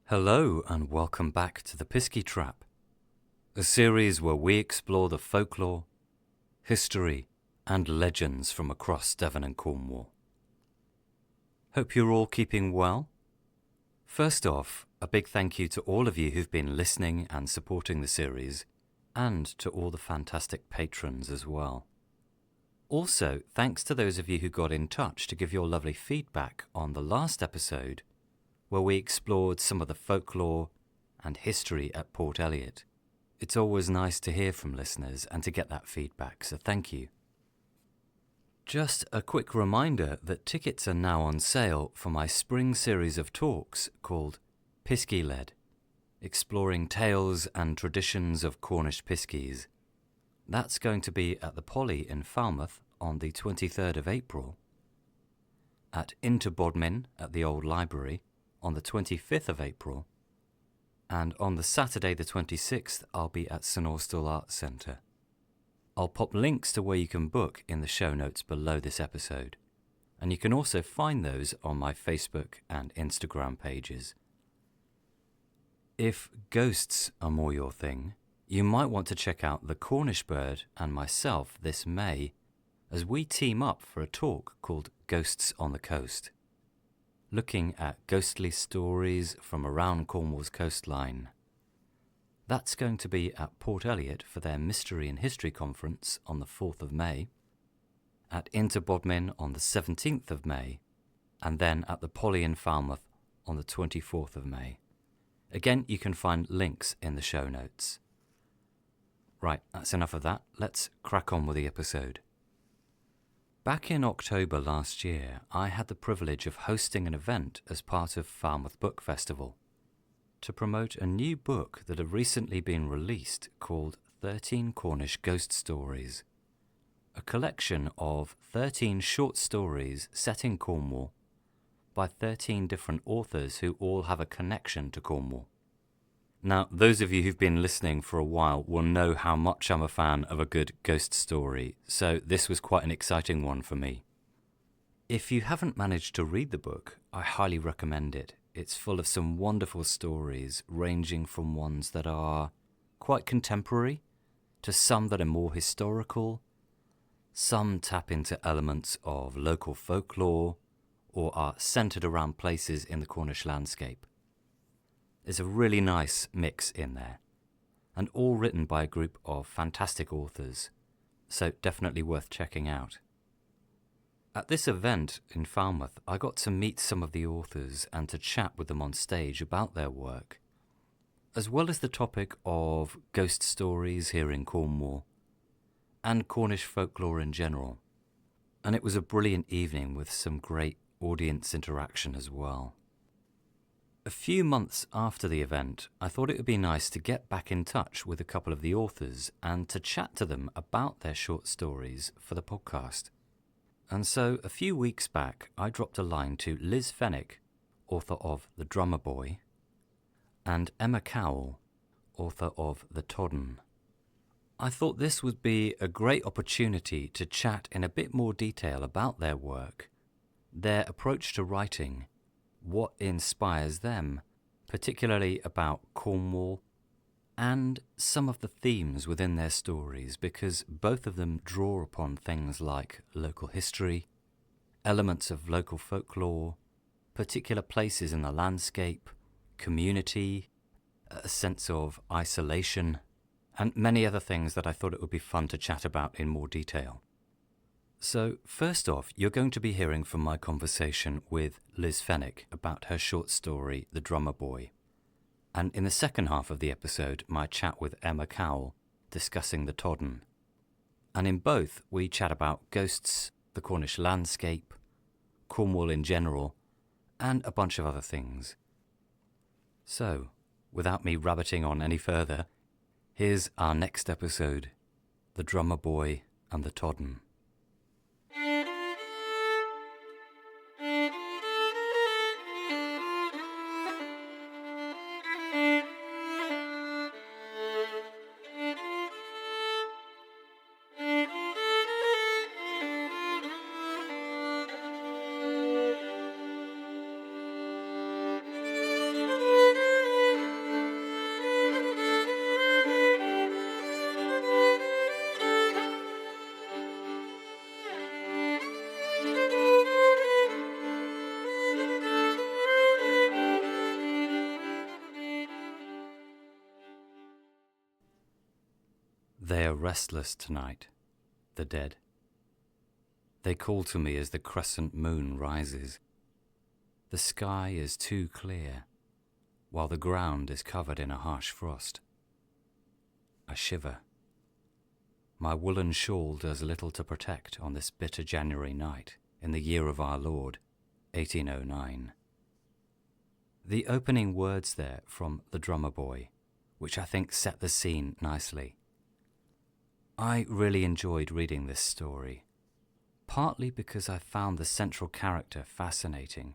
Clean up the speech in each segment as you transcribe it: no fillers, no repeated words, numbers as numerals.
Hello and welcome back to the Piskie Trap, a series where we explore the folklore, history and legends from across Devon and Cornwall. Hope you're all keeping well. First off, a big thank you to all of you who've been listening and supporting the series, and to all the fantastic patrons as well. Also, thanks to those of you who got in touch to give your lovely feedback on the last episode, where we explored some of the folklore and history at Port Eliot. It's always nice to hear from listeners and to get that feedback, so thank you. Just a quick reminder that tickets are now on sale for my spring series of talks called Piskie Led, exploring tales and traditions of Cornish Piskies. That's going to be at the Polly in Falmouth on the 23rd of April, at Interbodmin at the Old Library on the 25th of April, and on the Saturday the 26th I'll be at St Austell Arts Centre. I'll pop links to where you can book in the show notes below this episode, and you can also find those on my Facebook and Instagram pages. If ghosts are more your thing, you might want to check out the Cornish Bird and myself this May as we team up for a talk called Ghosts on the Coast, looking at ghostly stories from around Cornwall's coastline. That's going to be at Port Eliot for their Mystery and History Conference on the 4th of May, at Interbodmin on the 17th of May, and then at the Polly in Falmouth on the 24th of May. Again, you can find links in the show notes. Right, that's enough of that. Let's crack on with the episode. Back in October last year, I had the privilege of hosting an event as part of Falmouth Book Festival to promote a new book that had recently been released called 13 Cornish Ghost Stories, a collection of 13 short stories set in Cornwall by 13 different authors who all have a connection to Cornwall. Now, those of you who've been listening for a while will know how much I'm a fan of a good ghost story, so this was quite an exciting one for me. If you haven't managed to read the book, I highly recommend it. It's full of some wonderful stories, ranging from ones that are quite contemporary to some that are more historical. Some tap into elements of local folklore or are centred around places in the Cornish landscape. There's a really nice mix in there, and all written by a group of fantastic authors, so definitely worth checking out. At this event in Falmouth, I got to meet some of the authors and to chat with them on stage about their work, as well as the topic of ghost stories here in Cornwall, and Cornish folklore in general. And it was a brilliant evening with some great audience interaction as well. A few months after the event, I thought it would be nice to get back in touch with a couple of the authors and to chat to them about their short stories for the podcast. And so, a few weeks back, I dropped a line to Liz Fenwick, author of The Drummer Boy, and Emma Cowell, author of The Todden. I thought this would be a great opportunity to chat in a bit more detail about their work, their approach to writing, what inspires them, particularly about Cornwall, and some of the themes within their stories, because both of them draw upon things like local history, elements of local folklore, particular places in the landscape, community, a sense of isolation, and many other things that I thought it would be fun to chat about in more detail. So, first off, you're going to be hearing from my conversation with Liz Fenwick about her short story, The Drummer Boy. And in the second half of the episode, my chat with Emma Cowell discussing The Todden. And in both, we chat about ghosts, the Cornish landscape, Cornwall in general, and a bunch of other things. So, without me rabbiting on any further, here's our next episode, The Drummer Boy and The Todden. They are restless tonight, the dead. They call to me as the crescent moon rises. The sky is too clear, while the ground is covered in a harsh frost. I shiver. My woolen shawl does little to protect on this bitter January night in the year of our Lord, 1809. The opening words there from The Drummer Boy, which I think set the scene nicely. I really enjoyed reading this story, partly because I found the central character fascinating,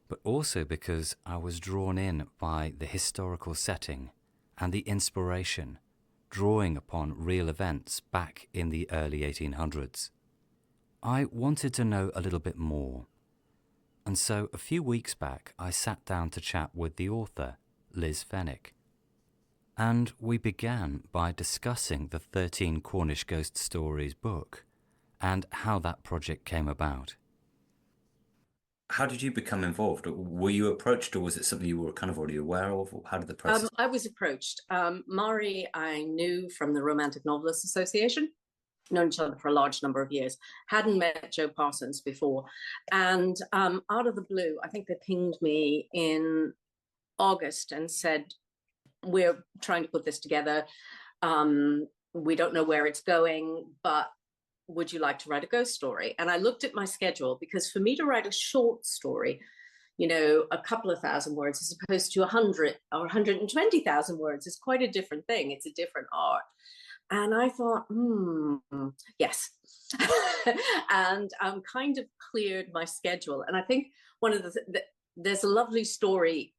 but also because I was drawn in by the historical setting and the inspiration, drawing upon real events back in the early 1800s. I wanted to know a little bit more, and so a few weeks back I sat down to chat with the author, Liz Fenwick. And we began by discussing the 13 Cornish Ghost Stories book and how that project came about. How did you become involved? Were you approached, or was it something you were kind of already aware of? How did the process? I was approached. Mari, I knew from the Romantic Novelists Association, known each other for a large number of years, hadn't met Joe Parsons before. And out of the blue, I think they pinged me in August and said, we're trying to put this together. We don't know where it's going, but would you like to write a ghost story? And I looked at my schedule, because for me to write a short story, you know, a couple of thousand words as opposed to 100 or 120,000 words is quite a different thing. It's a different art. And I thought, yes. And kind of cleared my schedule. And I think one of there's a lovely story,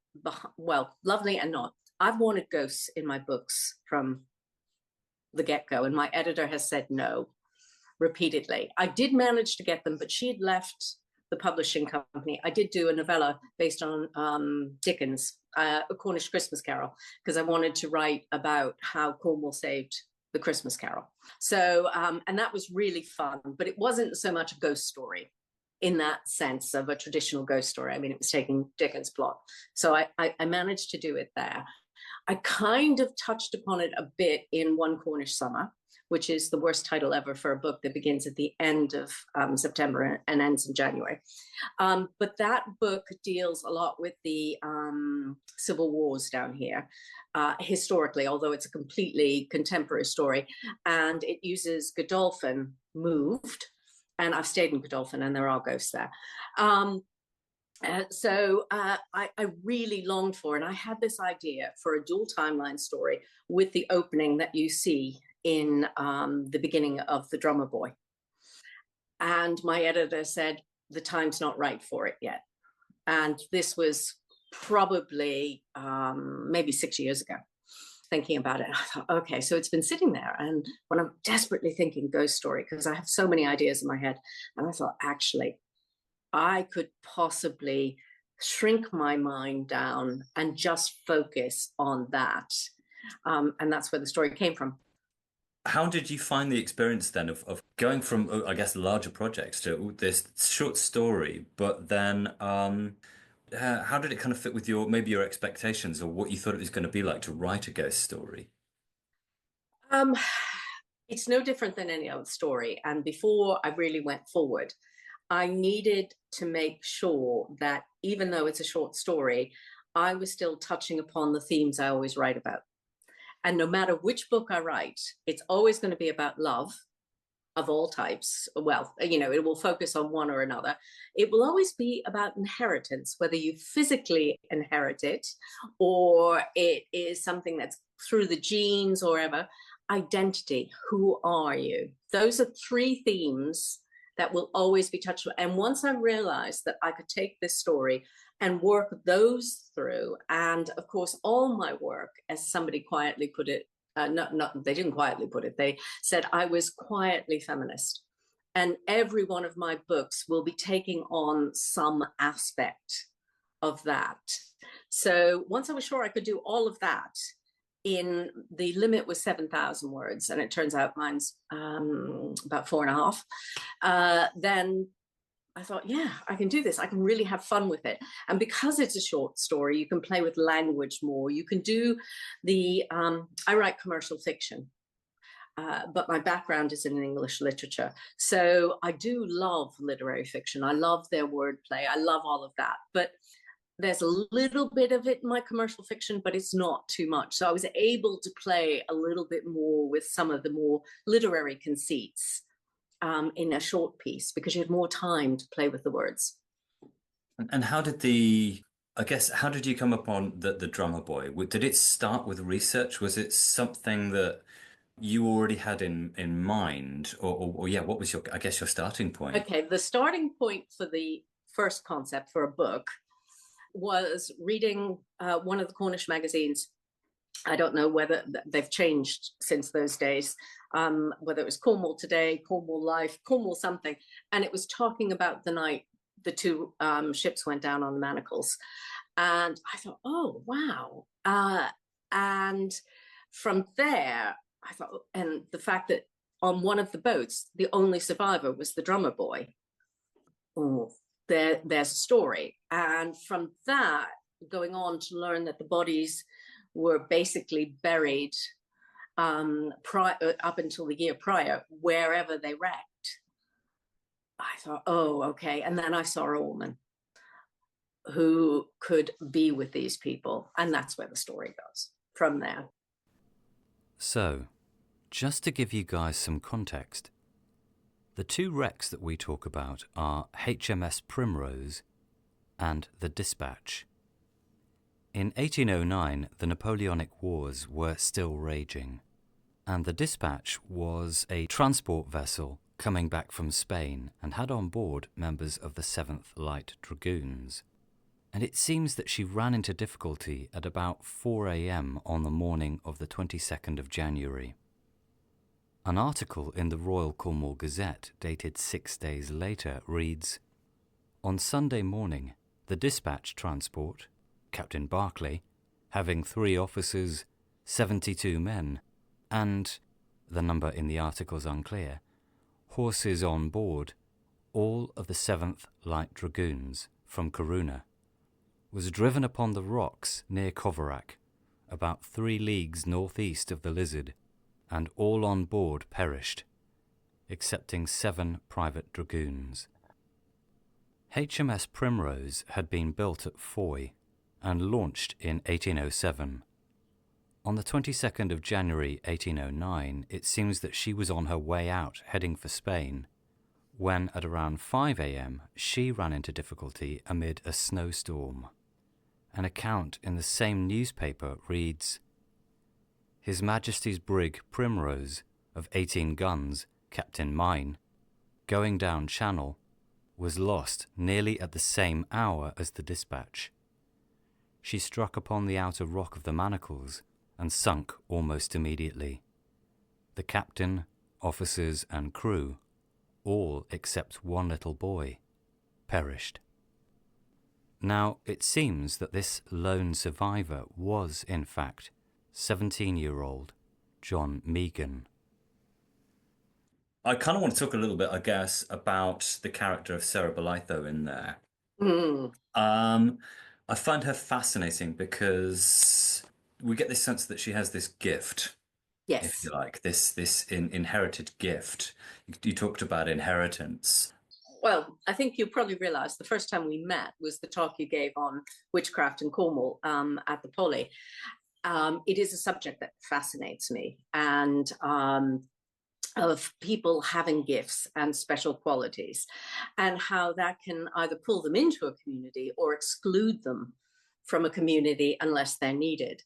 well, lovely and not. I've wanted ghosts in my books from the get-go, and my editor has said no repeatedly. I did manage to get them, but she had left the publishing company. I did do a novella based on Dickens, A Cornish Christmas Carol, because I wanted to write about how Cornwall saved the Christmas Carol. So, and that was really fun, but it wasn't so much a ghost story in that sense of a traditional ghost story. I mean, it was taking Dickens' plot. So I managed to do it there. I kind of touched upon it a bit in One Cornish Summer, which is the worst title ever for a book that begins at the end of September and ends in January. But that book deals a lot with the civil wars down here, historically, although it's a completely contemporary story. And it uses Godolphin moved, and I've stayed in Godolphin and there are ghosts there. So I really longed for, and I had this idea for a dual timeline story with the opening that you see in the beginning of The Drummer Boy. And my editor said, the time's not right for it yet. And this was probably maybe 6 years ago, thinking about it. I thought, okay, so it's been sitting there. And when I'm desperately thinking ghost story, because I have so many ideas in my head, and I thought, actually, I could possibly shrink my mind down and just focus on that. And that's where the story came from. How did you find the experience then of going from, I guess, larger projects to this short story, but then how did it kind of fit with maybe your expectations or what you thought it was going to be like to write a ghost story? It's no different than any other story. And before I really went forward, I needed to make sure that even though it's a short story, I was still touching upon the themes I always write about. And no matter which book I write, it's always going to be about love of all types. Well, you know, it will focus on one or another. It will always be about inheritance, whether you physically inherit it or it is something that's through the genes or whatever. Identity, who are you? Those are three themes that will always be touched. And once I realized that I could take this story and work those through, and of course, all my work, as somebody quietly put it, they didn't quietly put it, they said I was quietly feminist. And every one of my books will be taking on some aspect of that. So once I was sure I could do all of that, in the limit was 7,000 words, and it turns out mine's about 4.5. Then I thought, yeah, I can do this. I can really have fun with it. And because it's a short story, you can play with language more. You can do I write commercial fiction. but my background is in English literature. So I do love literary fiction. I love their wordplay. I love all of that. But there's a little bit of it in my commercial fiction, but it's not too much. So I was able to play a little bit more with some of the more literary conceits in a short piece, because you had more time to play with the words. And how did how did you come upon the Drummer Boy? Did it start with research? Was it something that you already had in mind, or yeah, what was your starting point? Okay, the starting point for the first concept for a book was reading one of the Cornish magazines. I don't know whether they've changed since those days, whether it was Cornwall Today, Cornwall Life, Cornwall something, and it was talking about the night the two ships went down on the Manacles. And I thought, oh, wow. And from there, I thought, and the fact that on one of the boats, the only survivor was the drummer boy. Oh, there's a story. And from that, going on to learn that the bodies were basically buried up until the year prior, wherever they wrecked. I thought, oh, okay. And then I saw a woman who could be with these people. And that's where the story goes from there. So, just to give you guys some context, the two wrecks that we talk about are HMS Primrose and the Dispatch. In 1809, the Napoleonic Wars were still raging, and the Dispatch was a transport vessel coming back from Spain and had on board members of the 7th Light Dragoons. And it seems that she ran into difficulty at about 4 a.m. on the morning of the 22nd of January. An article in the Royal Cornwall Gazette, dated 6 days later, reads, "On Sunday morning, the Dispatch transport, Captain Barclay, having 3 officers, 72 men, and, the number in the article's unclear, horses on board, all of the 7th Light Dragoons from Corunna, was driven upon the rocks near Coverack, about 3 leagues northeast of the Lizard, and all on board perished, excepting 7 private dragoons." HMS Primrose had been built at Foy and launched in 1807. On the 22nd of January 1809, it seems that she was on her way out heading for Spain, when at around 5 a.m. she ran into difficulty amid a snowstorm. An account in the same newspaper reads, "His Majesty's brig Primrose, of 18 guns, Captain Mine, going down channel, was lost nearly at the same hour as the Dispatch. She struck upon the outer rock of the Manacles and sunk almost immediately. The captain, officers and crew, all except one little boy, perished." Now, it seems that this lone survivor was, in fact, 17-year-old John Megan. I kind of want to talk a little bit, I guess, about the character of Sarah Bolitho in there. I find her fascinating because we get this sense that she has this gift, Yes. if you like, this inherited gift. You talked about inheritance. Well, I think you probably realised the first time we met was the talk you gave on witchcraft in Cornwall at the Poly. It is a subject that fascinates me, and of people having gifts and special qualities, and how that can either pull them into a community or exclude them from a community unless they're needed.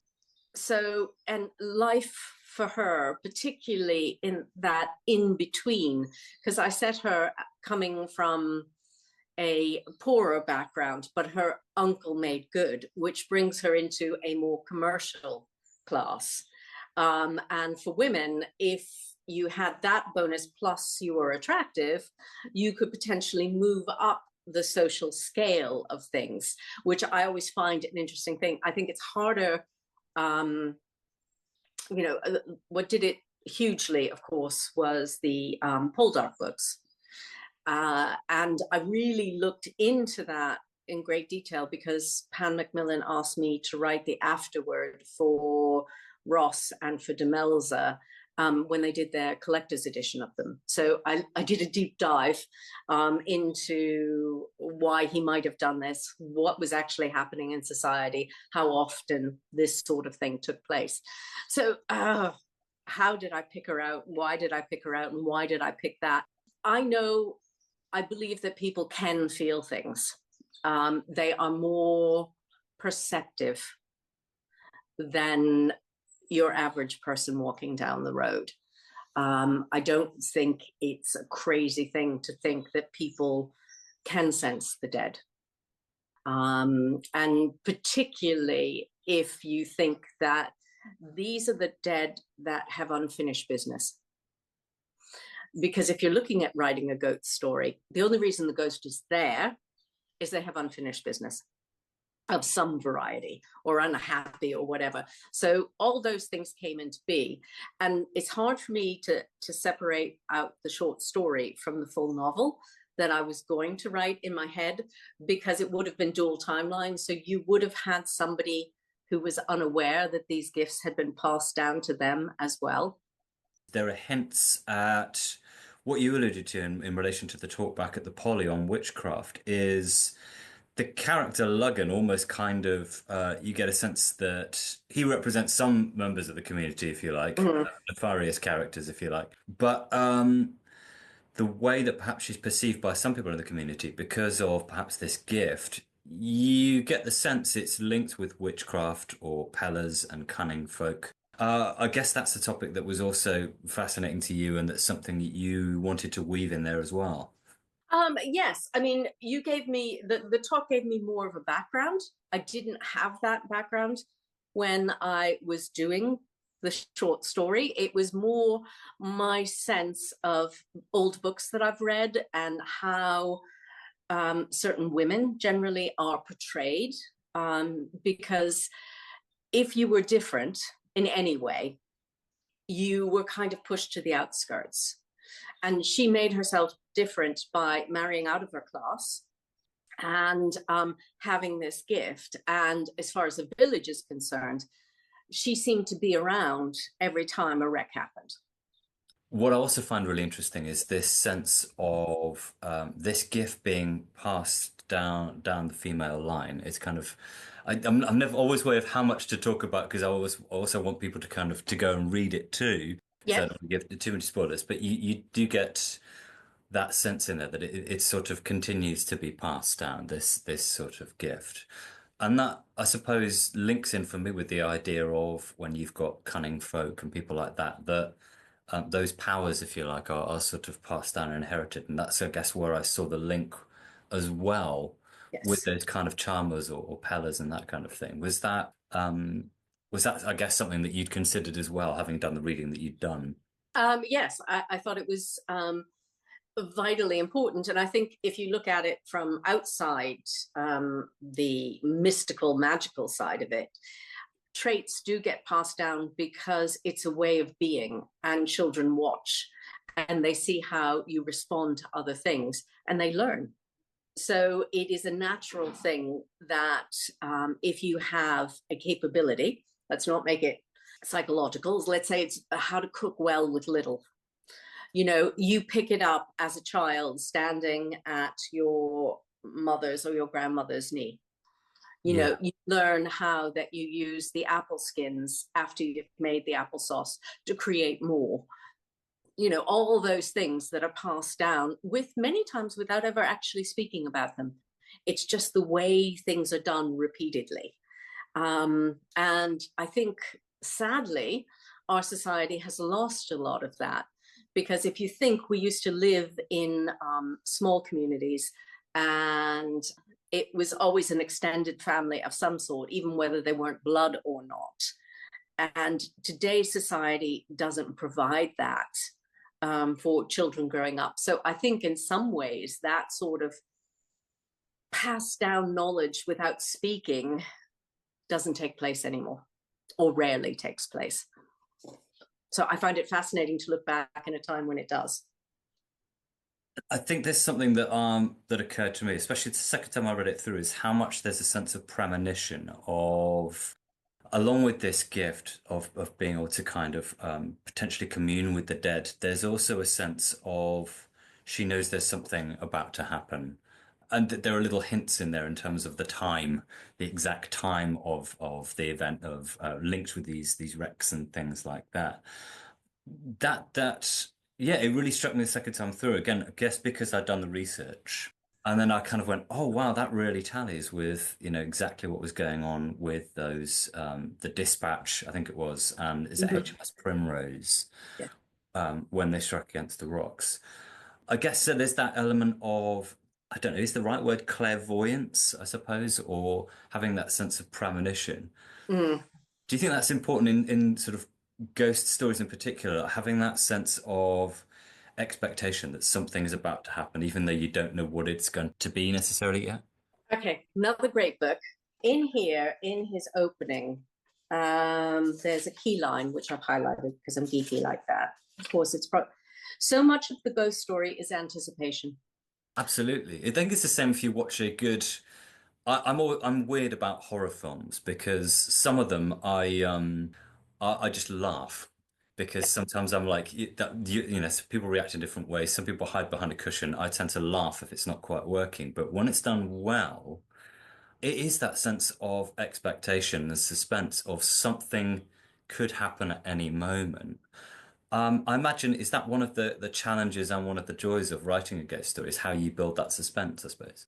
So, and life for her, particularly in that in between, because I set her coming from a poorer background, but her uncle made good, which brings her into a more commercial class. And for women, if you had that bonus plus you were attractive, you could potentially move up the social scale of things, which I always find an interesting thing. I think it's harder, what did it hugely, of course, was the Poldark books. And I really looked into that in great detail because Pan Macmillan asked me to write the afterword for Ross and for Demelza, when they did their collector's edition of them. So I did a deep dive into why he might have done this, what was actually happening in society, how often this sort of thing took place. So how did I pick her out? Why did I pick her out? And why did I pick that? I believe that people can feel things. They are more perceptive than your average person walking down the road. I don't think it's a crazy thing to think that people can sense the dead. And particularly if you think that these are the dead that have unfinished business. Because if you're looking at writing a ghost story, the only reason the ghost is there is they have unfinished business of some variety, or unhappy, or whatever. So all those things came into be, and it's hard for me to separate out the short story from the full novel that I was going to write in my head, because it would have been dual timelines. So you would have had somebody who was unaware that these gifts had been passed down to them as well. There are hints at what you alluded to in relation to the talk back at the Poly on witchcraft is the character Luggan almost kind of, you get a sense that he represents some members of the community, if you like, nefarious characters, if you like. But the way that perhaps she's perceived by some people in the community because of perhaps this gift, you get the sense it's linked with witchcraft or pellers and cunning folk. I guess that's a topic that was also fascinating to you, and that's something you wanted to weave in there as well. Yes, I mean, you gave me the talk gave me more of a background. I didn't have that background when I was doing the short story. It was more my sense of old books that I've read and how certain women generally are portrayed. Because if you were different in any way, you were kind of pushed to the outskirts. And she made herself different by marrying out of her class and having this gift. And as far as the village is concerned, she seemed to be around every time a wreck happened. What I also find really interesting is this sense of this gift being passed down the female line. It's kind of, I'm never always aware of how much to talk about, because I also want people to kind of to go and read it too. So I don't want to give too many spoilers, but you do get that sense in there that it sort of continues to be passed down, this sort of gift. And that, I suppose, links in for me with the idea of when you've got cunning folk and people like that, that those powers, if you like, are sort of passed down and inherited. And that's, I guess, where I saw the link as well with those kind of charmers or pellers and that kind of thing. Was that, I guess, something that you'd considered as well, having done the reading that you'd done? Yes, I thought it was vitally important. And I think if you look at it from outside the mystical, magical side of it, traits do get passed down because it's a way of being, and children watch and they see how you respond to other things and they learn. So it is a natural thing that if you have a capability, let's not make it psychological, let's say it's how to cook well with little. You know, you pick it up as a child standing at your mother's or your grandmother's knee. You know, you learn how that you use the apple skins after you've made the applesauce to create more. You know, all those things that are passed down with many times without ever actually speaking about them. It's just the way things are done repeatedly. And I think, sadly, our society has lost a lot of that. Because if you think, we used to live in small communities, and it was always an extended family of some sort, even whether they weren't blood or not. And today's society doesn't provide that for children growing up. So I think in some ways that sort of passed down knowledge without speaking doesn't take place anymore, or rarely takes place. So I find it fascinating to look back in a time when it does. I think there's something that that occurred to me, especially the second time I read it through, is how much there's a sense of premonition of along with this gift of being able to kind of potentially commune with the dead, there's also a sense of she knows there's something about to happen. And there are little hints in there in terms of the time, the exact time of the event of linked with these wrecks and things like that. That yeah, it really struck me the second time through. Again, I guess because I'd done the research. And then I kind of went, oh wow, that really tallies with, exactly what was going on with those the dispatch, I think it was, and is it Mhm. HMS Primrose, Yeah. when they struck against the rocks. I guess so there's that element of, I don't know, is the right word clairvoyance, I suppose, or having that sense of premonition. Mm. Do you think that's important in sort of ghost stories in particular, having that sense of expectation that something is about to happen, even though you don't know what it's going to be necessarily yet? Okay, another great book. In here, in his opening, there's a key line which I've highlighted because I'm geeky like that. Of course, so much of the ghost story is anticipation. Absolutely. I think it's the same if you watch a good. I'm weird about horror films because some of them I just laugh because sometimes I'm like so people react in different ways. Some people hide behind a cushion. I tend to laugh if it's not quite working, but when it's done well, it is that sense of expectation and suspense of something could happen at any moment. I imagine is that one of the challenges and one of the joys of writing a ghost story is how you build that suspense, I suppose.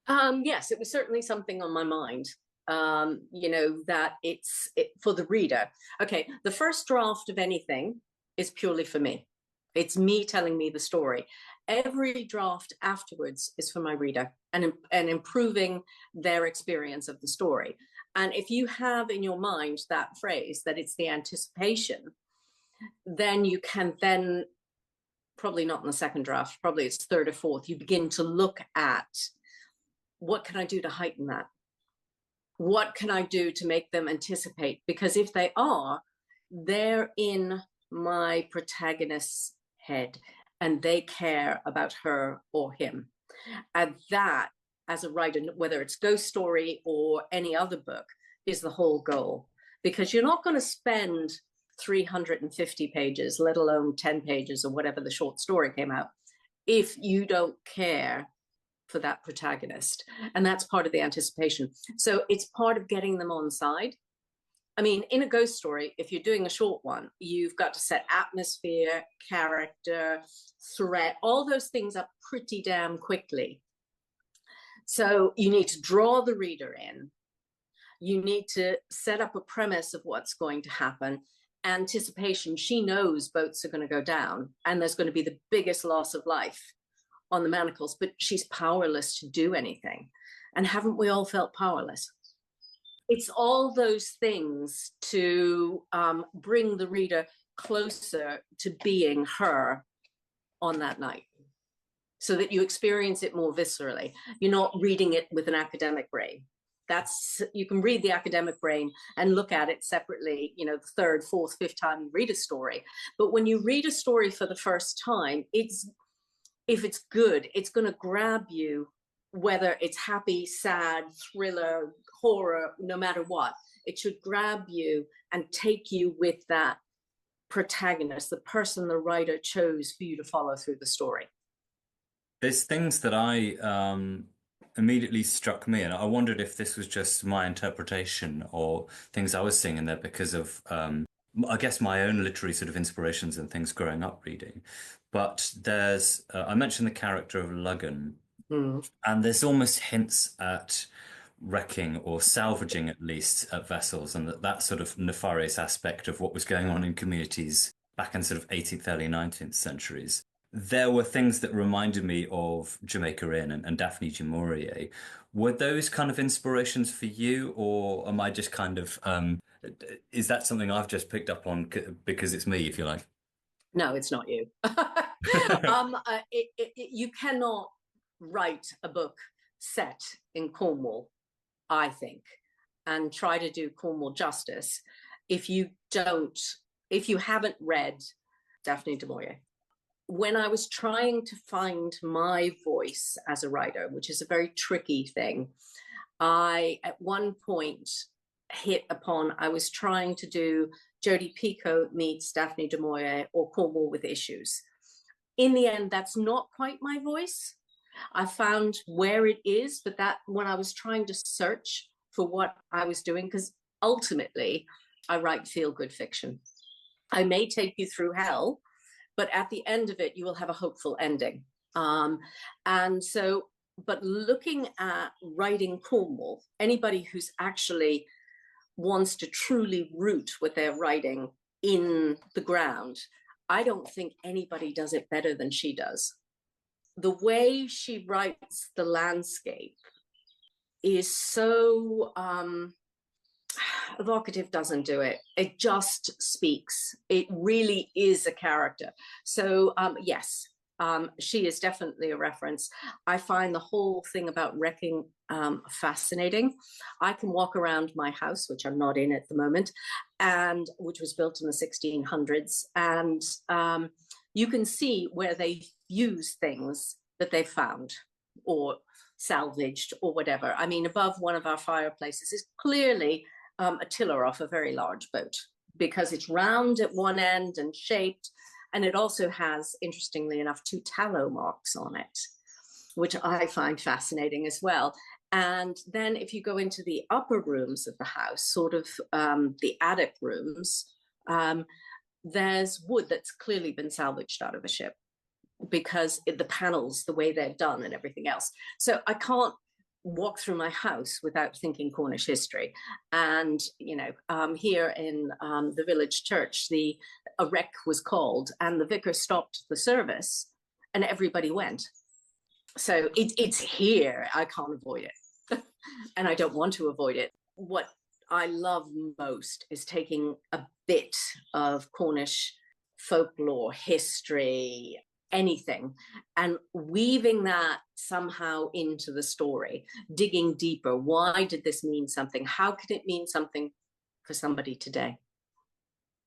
Yes, it was certainly something on my mind. That for the reader. Okay, the first draft of anything is purely for me. It's me telling me the story. Every draft afterwards is for my reader and improving their experience of the story. And if you have in your mind that phrase that it's the anticipation, then you can then probably not in the second draft, probably it's third or fourth. You begin to look at what can I do to heighten that? What can I do to make them anticipate? Because if they are, they're in my protagonist's head and they care about her or him. And that, as a writer, whether it's Ghost Story or any other book, is the whole goal. Because you're not going to spend 350 pages, let alone 10 pages or whatever the short story came out, if you don't care for that protagonist. And that's part of the anticipation. So it's part of getting them on side. I mean, in a ghost story, if you're doing a short one, you've got to set atmosphere, character, threat, all those things up pretty damn quickly. So you need to draw the reader in. You need to set up a premise of what's going to happen. Anticipation, she knows boats are going to go down and there's going to be the biggest loss of life on the manacles, but she's powerless to do anything. And haven't we all felt powerless? It's all those things to bring the reader closer to being her on that night so that you experience it more viscerally. You're not reading it with an academic brain. You can read the academic brain and look at it separately, the third, fourth, fifth time you read a story. But when you read a story for the first time, if it's good, it's going to grab you, whether it's happy, sad, thriller, horror, no matter what. It should grab you and take you with that protagonist, the person the writer chose for you to follow through the story. There's things that I immediately struck me, and I wondered if this was just my interpretation or things I was seeing in there because of, I guess, my own literary sort of inspirations and things growing up reading. But I mentioned the character of Luggan, and there's almost hints at wrecking or salvaging at least at vessels, and that sort of nefarious aspect of what was going on in communities back in sort of 18th, early 19th centuries. There were things that reminded me of Jamaica Inn and Daphne du Maurier. Were those kind of inspirations for you, or am I just kind of is that something I've just picked up on because it's me, if you like? No, it's not you. You cannot write a book set in Cornwall, I think, and try to do Cornwall justice if you haven't read Daphne du Maurier. When I was trying to find my voice as a writer, which is a very tricky thing, I at one point hit upon, I was trying to do Jodie Picoult meets Daphne du Maurier or Cornwall with Issues. In the end, that's not quite my voice. I found where it is, but that when I was trying to search for what I was doing, because ultimately I write feel-good fiction. I may take you through hell, but at the end of it, you will have a hopeful ending. And so, but looking at writing Cornwall, anybody who's actually wants to truly root what they're writing in the ground, I don't think anybody does it better than she does. The way she writes the landscape is so evocative, doesn't do it. It just speaks. It really is a character. So yes, she is definitely a reference. I find the whole thing about wrecking fascinating. I can walk around my house, which I'm not in at the moment, and which was built in the 1600s, and you can see where they use things that they found or salvaged or whatever. I mean, above one of our fireplaces is clearly a tiller off a very large boat, because it's round at one end and shaped. And it also has, interestingly enough, 2 tallow marks on it, which I find fascinating as well. And then if you go into the upper rooms of the house, sort of the attic rooms, there's wood that's clearly been salvaged out of a ship, because the panels, the way they're done and everything else. So I can't walk through my house without thinking Cornish history. And, you know, here in the village church, a wreck was called and the vicar stopped the service and everybody went. So it's here. I can't avoid it. And I don't want to avoid it. What I love most is taking a bit of Cornish folklore, history, anything, and weaving that somehow into the story, digging deeper. Why did this mean something? How could it mean something for somebody today?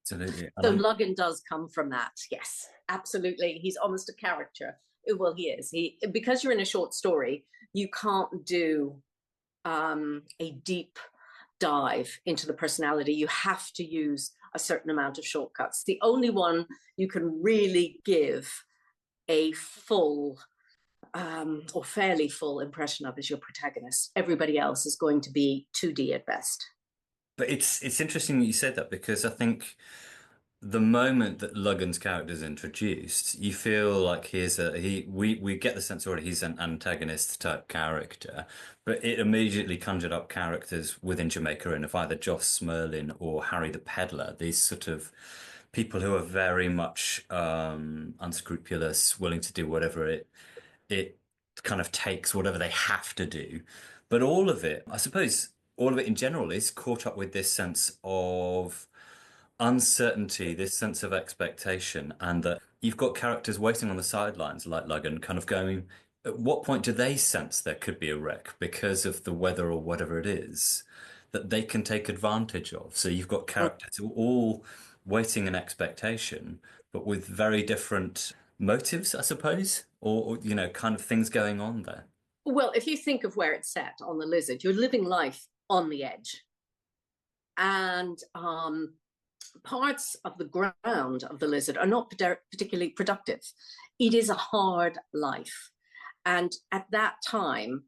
Absolutely. So Luggan does come from that. Yes, absolutely. He's almost a character. Well, he is. Because you're in a short story, you can't do a deep dive into the personality. You have to use a certain amount of shortcuts. The only one you can really give a full or fairly full impression of is your protagonist. Everybody else is going to be 2D at best. But it's interesting that you said that, because I think the moment that Luggan's character is introduced, you feel like we get the sense already he's an antagonist type character, but it immediately conjured up characters within Jamaica of either Joss Merlin or Harry the Peddler, these sort of people who are very much unscrupulous, willing to do whatever it kind of takes, whatever they have to do. But all of it, I suppose, all of it in general is caught up with this sense of uncertainty, this sense of expectation, and that you've got characters waiting on the sidelines like Luggan, kind of going, at what point do they sense there could be a wreck because of the weather or whatever it is that they can take advantage of? So you've got characters who are all waiting in expectation, but with very different motives, I suppose, or you know, kind of things going on there. Well, if you think of where it's set on the Lizard, you're living life on the edge. And parts of the ground of the Lizard are not particularly productive. It is a hard life. And at that time,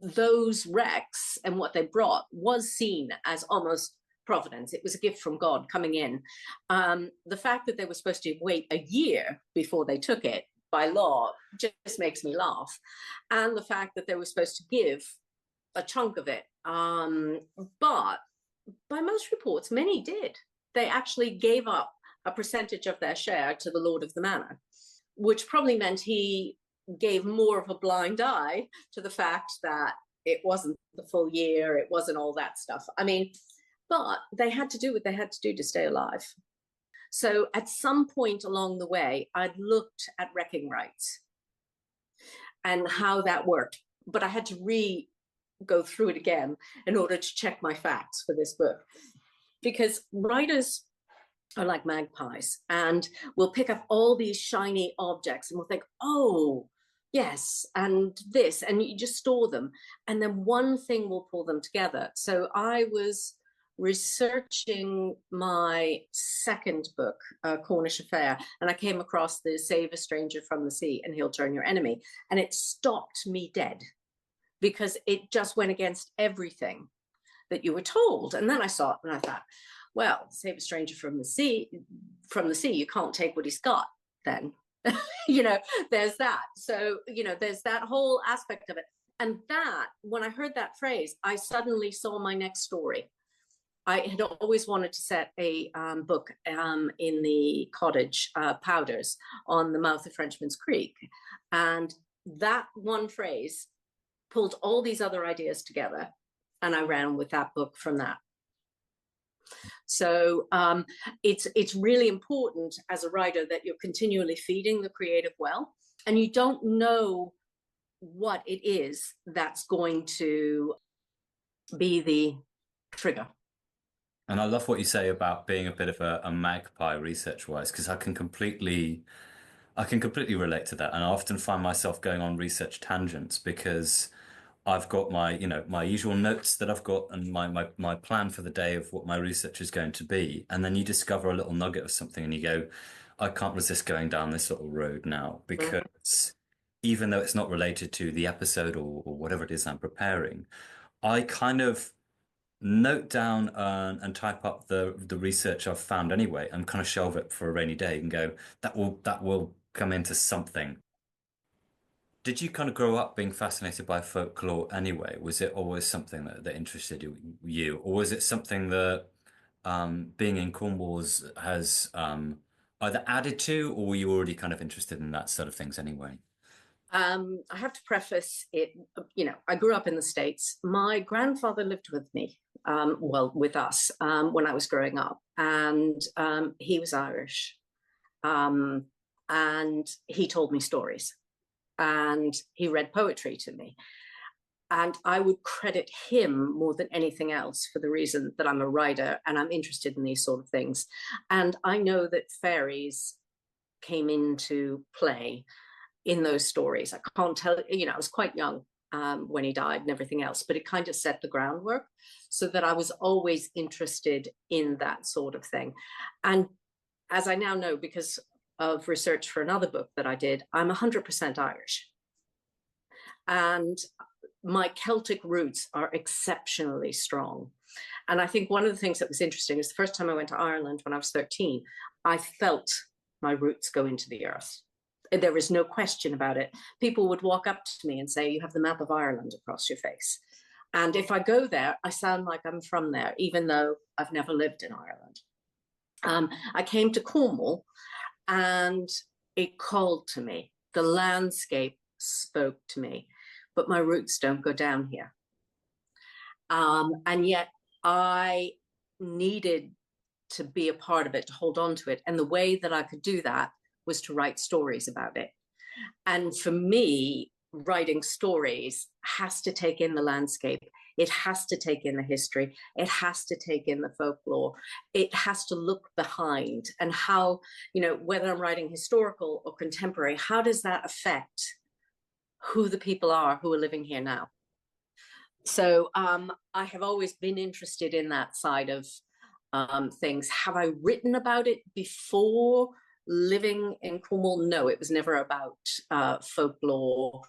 those wrecks and what they brought was seen as almost providence. It was a gift from God coming in. The fact that they were supposed to wait a year before they took it by law just makes me laugh. And the fact that they were supposed to give a chunk of it. But by most reports, many did. They actually gave up a percentage of their share to the Lord of the Manor, which probably meant he gave more of a blind eye to the fact that it wasn't the full year, it wasn't all that stuff. I mean, but they had to do what they had to do to stay alive. So at some point along the way, I'd looked at wrecking rights and how that worked, but I had to go through it again in order to check my facts for this book. Because writers are like magpies and we'll pick up all these shiny objects and we'll think, oh, Yes, and this, and you just store them, and then one thing will pull them together. So I was researching my second book, Cornish Affair, and I came across the Save a Stranger from the Sea and He'll Turn Your Enemy, and it stopped me dead because it just went against everything that you were told. And then I saw it and I thought, well, save a stranger from the sea, you can't take what he's got then. You know, there's that. So, you know, there's that whole aspect of it. And that, when I heard that phrase, I suddenly saw my next story. I had always wanted to set a book in the cottage Powders on the mouth of Frenchman's Creek. And that one phrase pulled all these other ideas together, and I ran with that book from that. So it's really important as a writer that you're continually feeding the creative well, and you don't know what it is that's going to be the trigger. And I love what you say about being a bit of a magpie research-wise, because I can completely relate to that. And I often find myself going on research tangents because I've got my, my usual notes that I've got and my plan for the day of what my research is going to be. And then you discover a little nugget of something and you go, I can't resist going down this little road now because even though it's not related to the episode or whatever it is I'm preparing, I kind of note down and type up the research I've found anyway and kind of shelve it for a rainy day and go, that will come into something. Did you kind of grow up being fascinated by folklore anyway? Was it always something that interested you, or was it something that being in Cornwall has either added to, or were you already kind of interested in that sort of things anyway? I have to preface it, I grew up in the States. My grandfather lived with me, well, with us when I was growing up, and he was Irish. And he told me stories and he read poetry to me. And I would credit him more than anything else for the reason that I'm a writer and I'm interested in these sort of things. And I know that fairies came into play in those stories. I can't tell, I was quite young when he died and everything else, but it kind of set the groundwork so that I was always interested in that sort of thing. And as I now know, because of research for another book that I did, I'm 100% Irish. And my Celtic roots are exceptionally strong. And I think one of the things that was interesting is the first time I went to Ireland when I was 13, I felt my roots go into the earth. There was no question about it. People would walk up to me and say, you have the map of Ireland across your face. And if I go there, I sound like I'm from there, even though I've never lived in Ireland. I came to Cornwall and it called to me. The landscape spoke to me, but my roots don't go down here. And yet I needed to be a part of it, to hold on to it. And the way that I could do that was to write stories about it. And for me, writing stories has to take in the landscape. It has to take in the history. It has to take in the folklore. It has to look behind and how, whether I'm writing historical or contemporary, how does that affect who the people are who are living here now? So I have always been interested in that side of things. Have I written about it before living in Cornwall? No, it was never about folklore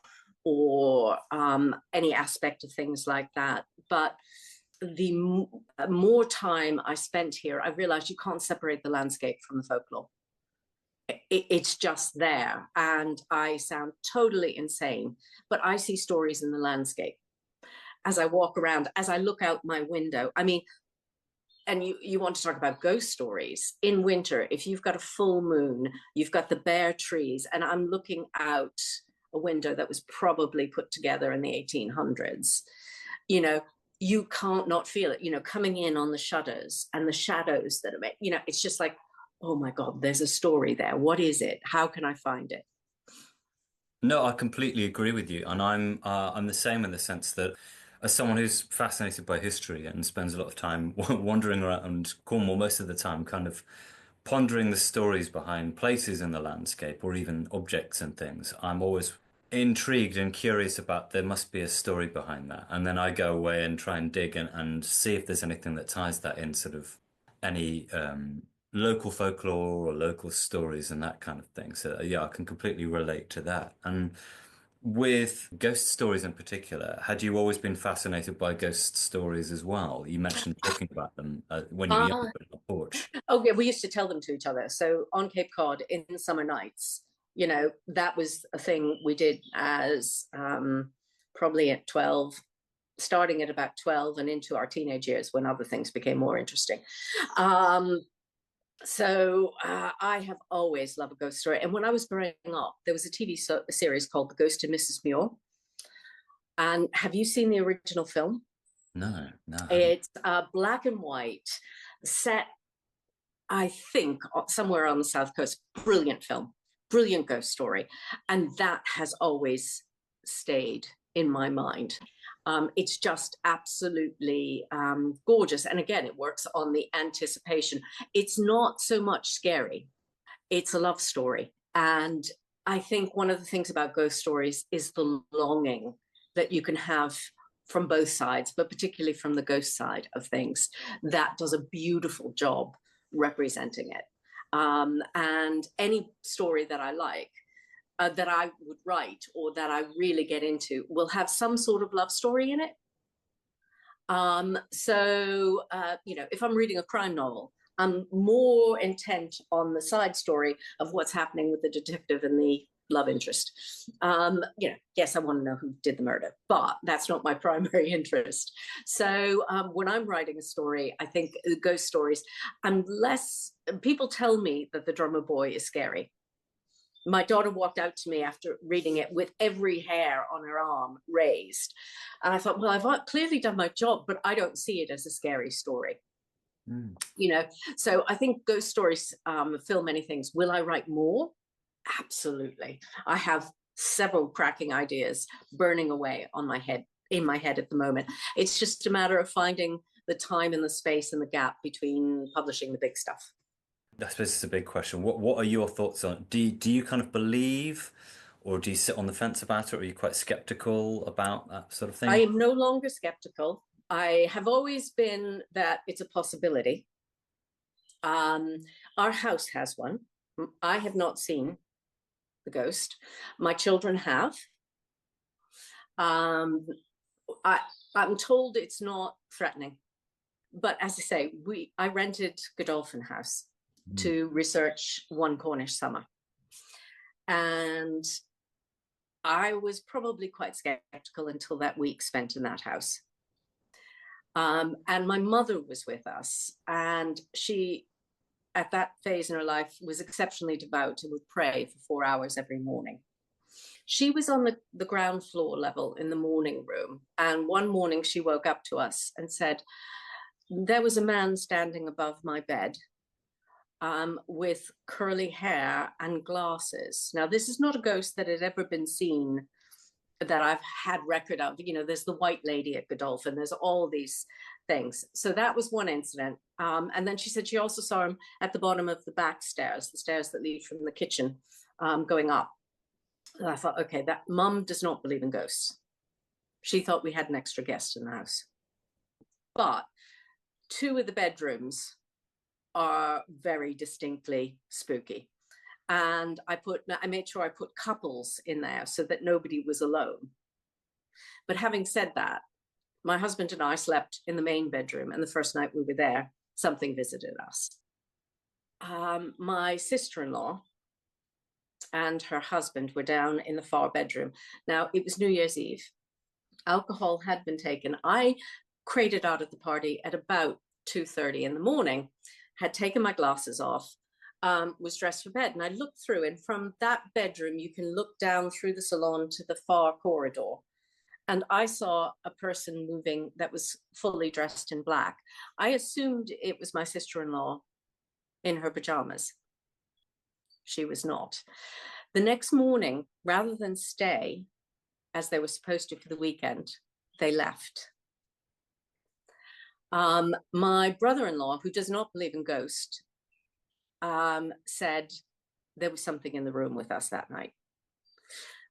or any aspect of things like that. But the more time I spent here, I realized you can't separate the landscape from the folklore. It's just there. And I sound totally insane, but I see stories in the landscape. As I walk around, as I look out my window, I mean, and you want to talk about ghost stories in winter, if you've got a full moon, you've got the bare trees, and I'm looking out a window that was probably put together in the 1800s, you can't not feel it, coming in on the shutters and the shadows that are made, it's just like, oh my God, there's a story there. What is it? How can I find it? No, I completely agree with you, and I'm the same in the sense that as someone who's fascinated by history and spends a lot of time wandering around Cornwall most of the time, kind of pondering the stories behind places in the landscape or even objects and things, I'm always intrigued and curious about there must be a story behind that. And then I go away and try and dig and see if there's anything that ties that in, sort of any local folklore or local stories and that kind of thing. So yeah, I can completely relate to that. And with ghost stories in particular, had you always been fascinated by ghost stories as well? You mentioned talking about them when you were younger Uh, on the porch. oh, yeah, we used to tell them to each other. So on Cape Cod in summer nights, you know, that was a thing we did as probably at 12, starting at about 12 and into our teenage years when other things became more interesting. Um, I have always loved a ghost story. And when I was growing up, there was a TV series called The Ghost of Mrs. Muir. And have you seen the original film? No, no, I haven't. It's black and white, set, I think, somewhere on the South Coast. Brilliant film, brilliant ghost story. And that has always stayed in my mind. It's just absolutely gorgeous. And again, it works on the anticipation. It's not so much scary, it's a love story. And I think one of the things about ghost stories is the longing that you can have from both sides, but particularly from the ghost side of things. That does a beautiful job representing it. And any story that I like, that I would write or that I really get into will have some sort of love story in it. You know, if I'm reading a crime novel, I'm more intent on the side story of what's happening with the detective and the love interest. You know, yes, I want to know who did the murder, but that's not my primary interest. So when I'm writing a story, I think ghost stories, unless people tell me that the drummer boy is scary. My daughter walked out to me after reading it with every hair on her arm raised. And I thought, well, I've clearly done my job, but I don't see it as a scary story. Mm. You know, so I think ghost stories fill many things. Will I write more? Absolutely. I have several cracking ideas burning away on my head, in my head at the moment. It's just a matter of finding the time and the space and the gap between publishing the big stuff. I suppose it's a big question. What are your thoughts on it? Do you kind of believe, or do you sit on the fence about it, or are you quite skeptical about that sort of I thing? am no longer skeptical. I have always been that it's a possibility. Um, our house has one. I have not seen the ghost. My children have. Um, I, I'm told it's not threatening. But as I say, I rented Godolphin House Mm. to research one Cornish summer. And I was probably quite skeptical until that week spent in that house. And my mother was with us, and she, at that phase in her life, was exceptionally devout and would pray for 4 hours every morning. She was on the ground floor level in the morning room. And one morning she woke up to us and said, there was a man standing above my bed with curly hair and glasses. Now, this is not a ghost that had ever been seen that I've had record of. You know, there's the White Lady at Godolphin, there's all these things. So that was one incident. And then she said she also saw him at the bottom of the back stairs, the stairs that lead from the kitchen going up. And I thought, okay, that mum does not believe in ghosts. She thought we had an extra guest in the house. But two of the bedrooms are very distinctly spooky. And I made sure I put couples in there so that nobody was alone. But having said that, my husband and I slept in the main bedroom, and the first night we were there, something visited us. My sister-in-law and her husband were down in the far bedroom. Now, it was New Year's Eve. Alcohol had been taken. I crated out of the party at about 2:30 in the morning, had taken my glasses off, was dressed for bed. And I looked through, and from that bedroom, you can look down through the salon to the far corridor. And I saw a person moving that was fully dressed in black. I assumed it was my sister-in-law in her pajamas. She was not. The next morning, rather than stay as they were supposed to for the weekend, they left. My brother-in-law, who does not believe in ghosts, said there was something in the room with us that night.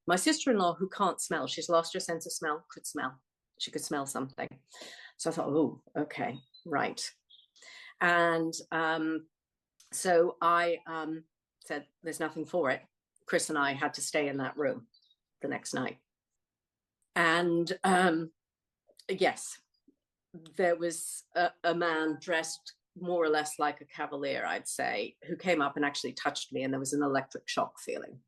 My sister-in-law, who can't smell, she's lost her sense of smell, could smell. She could smell something. So I thought, oh, okay, right. And so I said, there's nothing for it. Chris and I had to stay in that room the next night. And yes, there was a man dressed more or less like a cavalier, I'd say, who came up and actually touched me, and there was an electric shock feeling.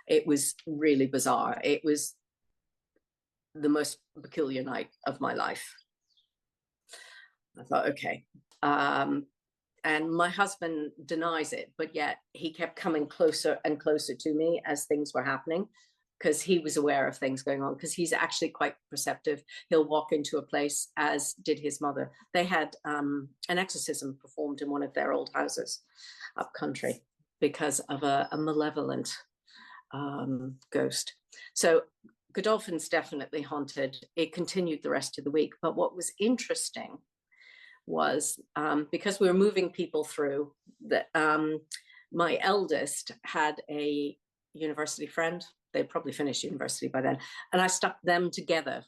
It was really bizarre. It was the most peculiar night of my life. I thought, okay. And my husband denies it, but yet he kept coming closer and closer to me as things were happening, because he was aware of things going on, because he's actually quite perceptive. He'll walk into a place, as did his mother. They had an exorcism performed in one of their old houses up country because of a malevolent ghost. So Godolphin's definitely haunted. It continued the rest of the week. But what was interesting was, because we were moving people through, that my eldest had a university friend. They'd probably finished university by then. And I stuck them together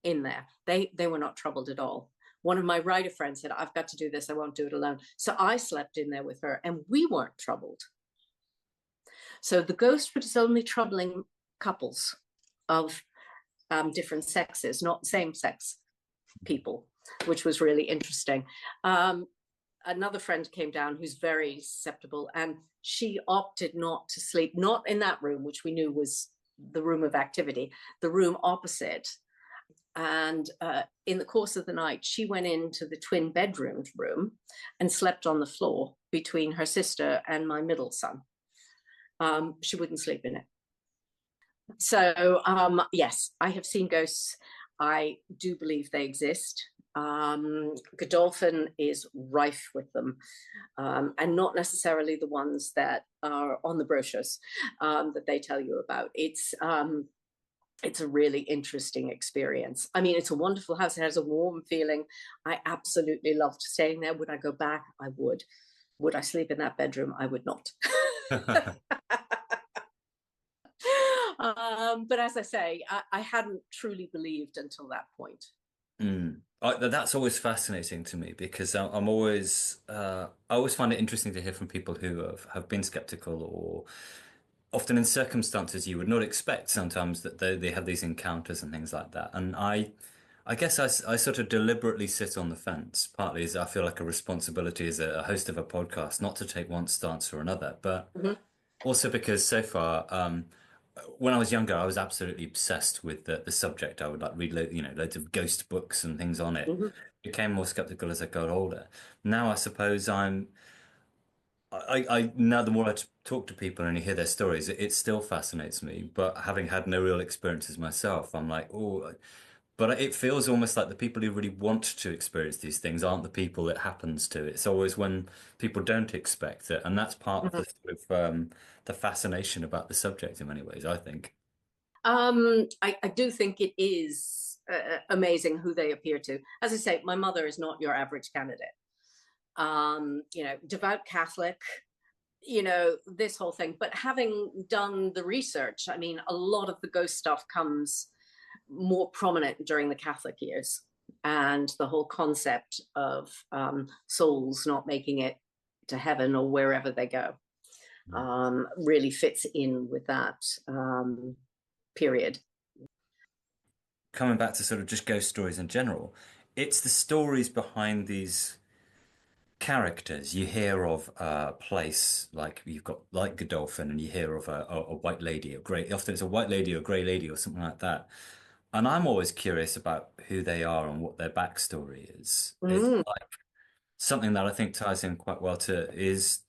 in there. They were not troubled at all. One of my writer friends said, I've got to do this. I won't do it alone. So I slept in there with her, and we weren't troubled. So the ghost was only troubling couples of different sexes, not same-sex people, which was really interesting. Another friend came down who's very susceptible, and she opted not to sleep, not in that room, which we knew was the room of activity, the room opposite. And in the course of the night, she went into the twin bedroom room and slept on the floor between her sister and my middle son. She wouldn't sleep in it. So yes, I have seen ghosts. I do believe they exist. Godolphin is rife with them, and not necessarily the ones that are on the brochures that they tell you about. It's a really interesting experience. I mean, it's a wonderful house. It has a warm feeling. I absolutely loved staying there. Would I go back? I would. Would I sleep in that bedroom? I would not. But as I say, I hadn't truly believed until that point. That's always fascinating to me, because I'm always I always find it interesting to hear from people who have been skeptical, or often in circumstances you would not expect sometimes that they have these encounters and things like that. And I guess I sort of deliberately sit on the fence, partly as I feel like a responsibility as a host of a podcast not to take one stance or another, but also because so far, when I was younger, I was absolutely obsessed with the subject. I would like read loads of ghost books and things on it. Became more skeptical as I got older. Now I suppose I now the more I talk to people and you hear their stories, it still fascinates me. But having had no real experiences myself, I'm like, oh, but it feels almost like the people who really want to experience these things aren't the people it happens to. It's always when people don't expect it, and that's part of the sort of the fascination about the subject in many ways, I think. I do think it is amazing who they appear to. As I say, my mother is not your average candidate. Devout Catholic, this whole thing. But having done the research, I mean, a lot of the ghost stuff comes more prominent during the Catholic years, and the whole concept of souls not making it to heaven or wherever they go really fits in with that period. Coming back to sort of just ghost stories in general, it's the stories behind these characters. You hear of a place like you've got like Godolphin, and you hear of a white lady, a grey. Often it's a white lady or grey lady or something like that. And I'm always curious about who they are and what their backstory is. It's like something that I think ties in quite well to is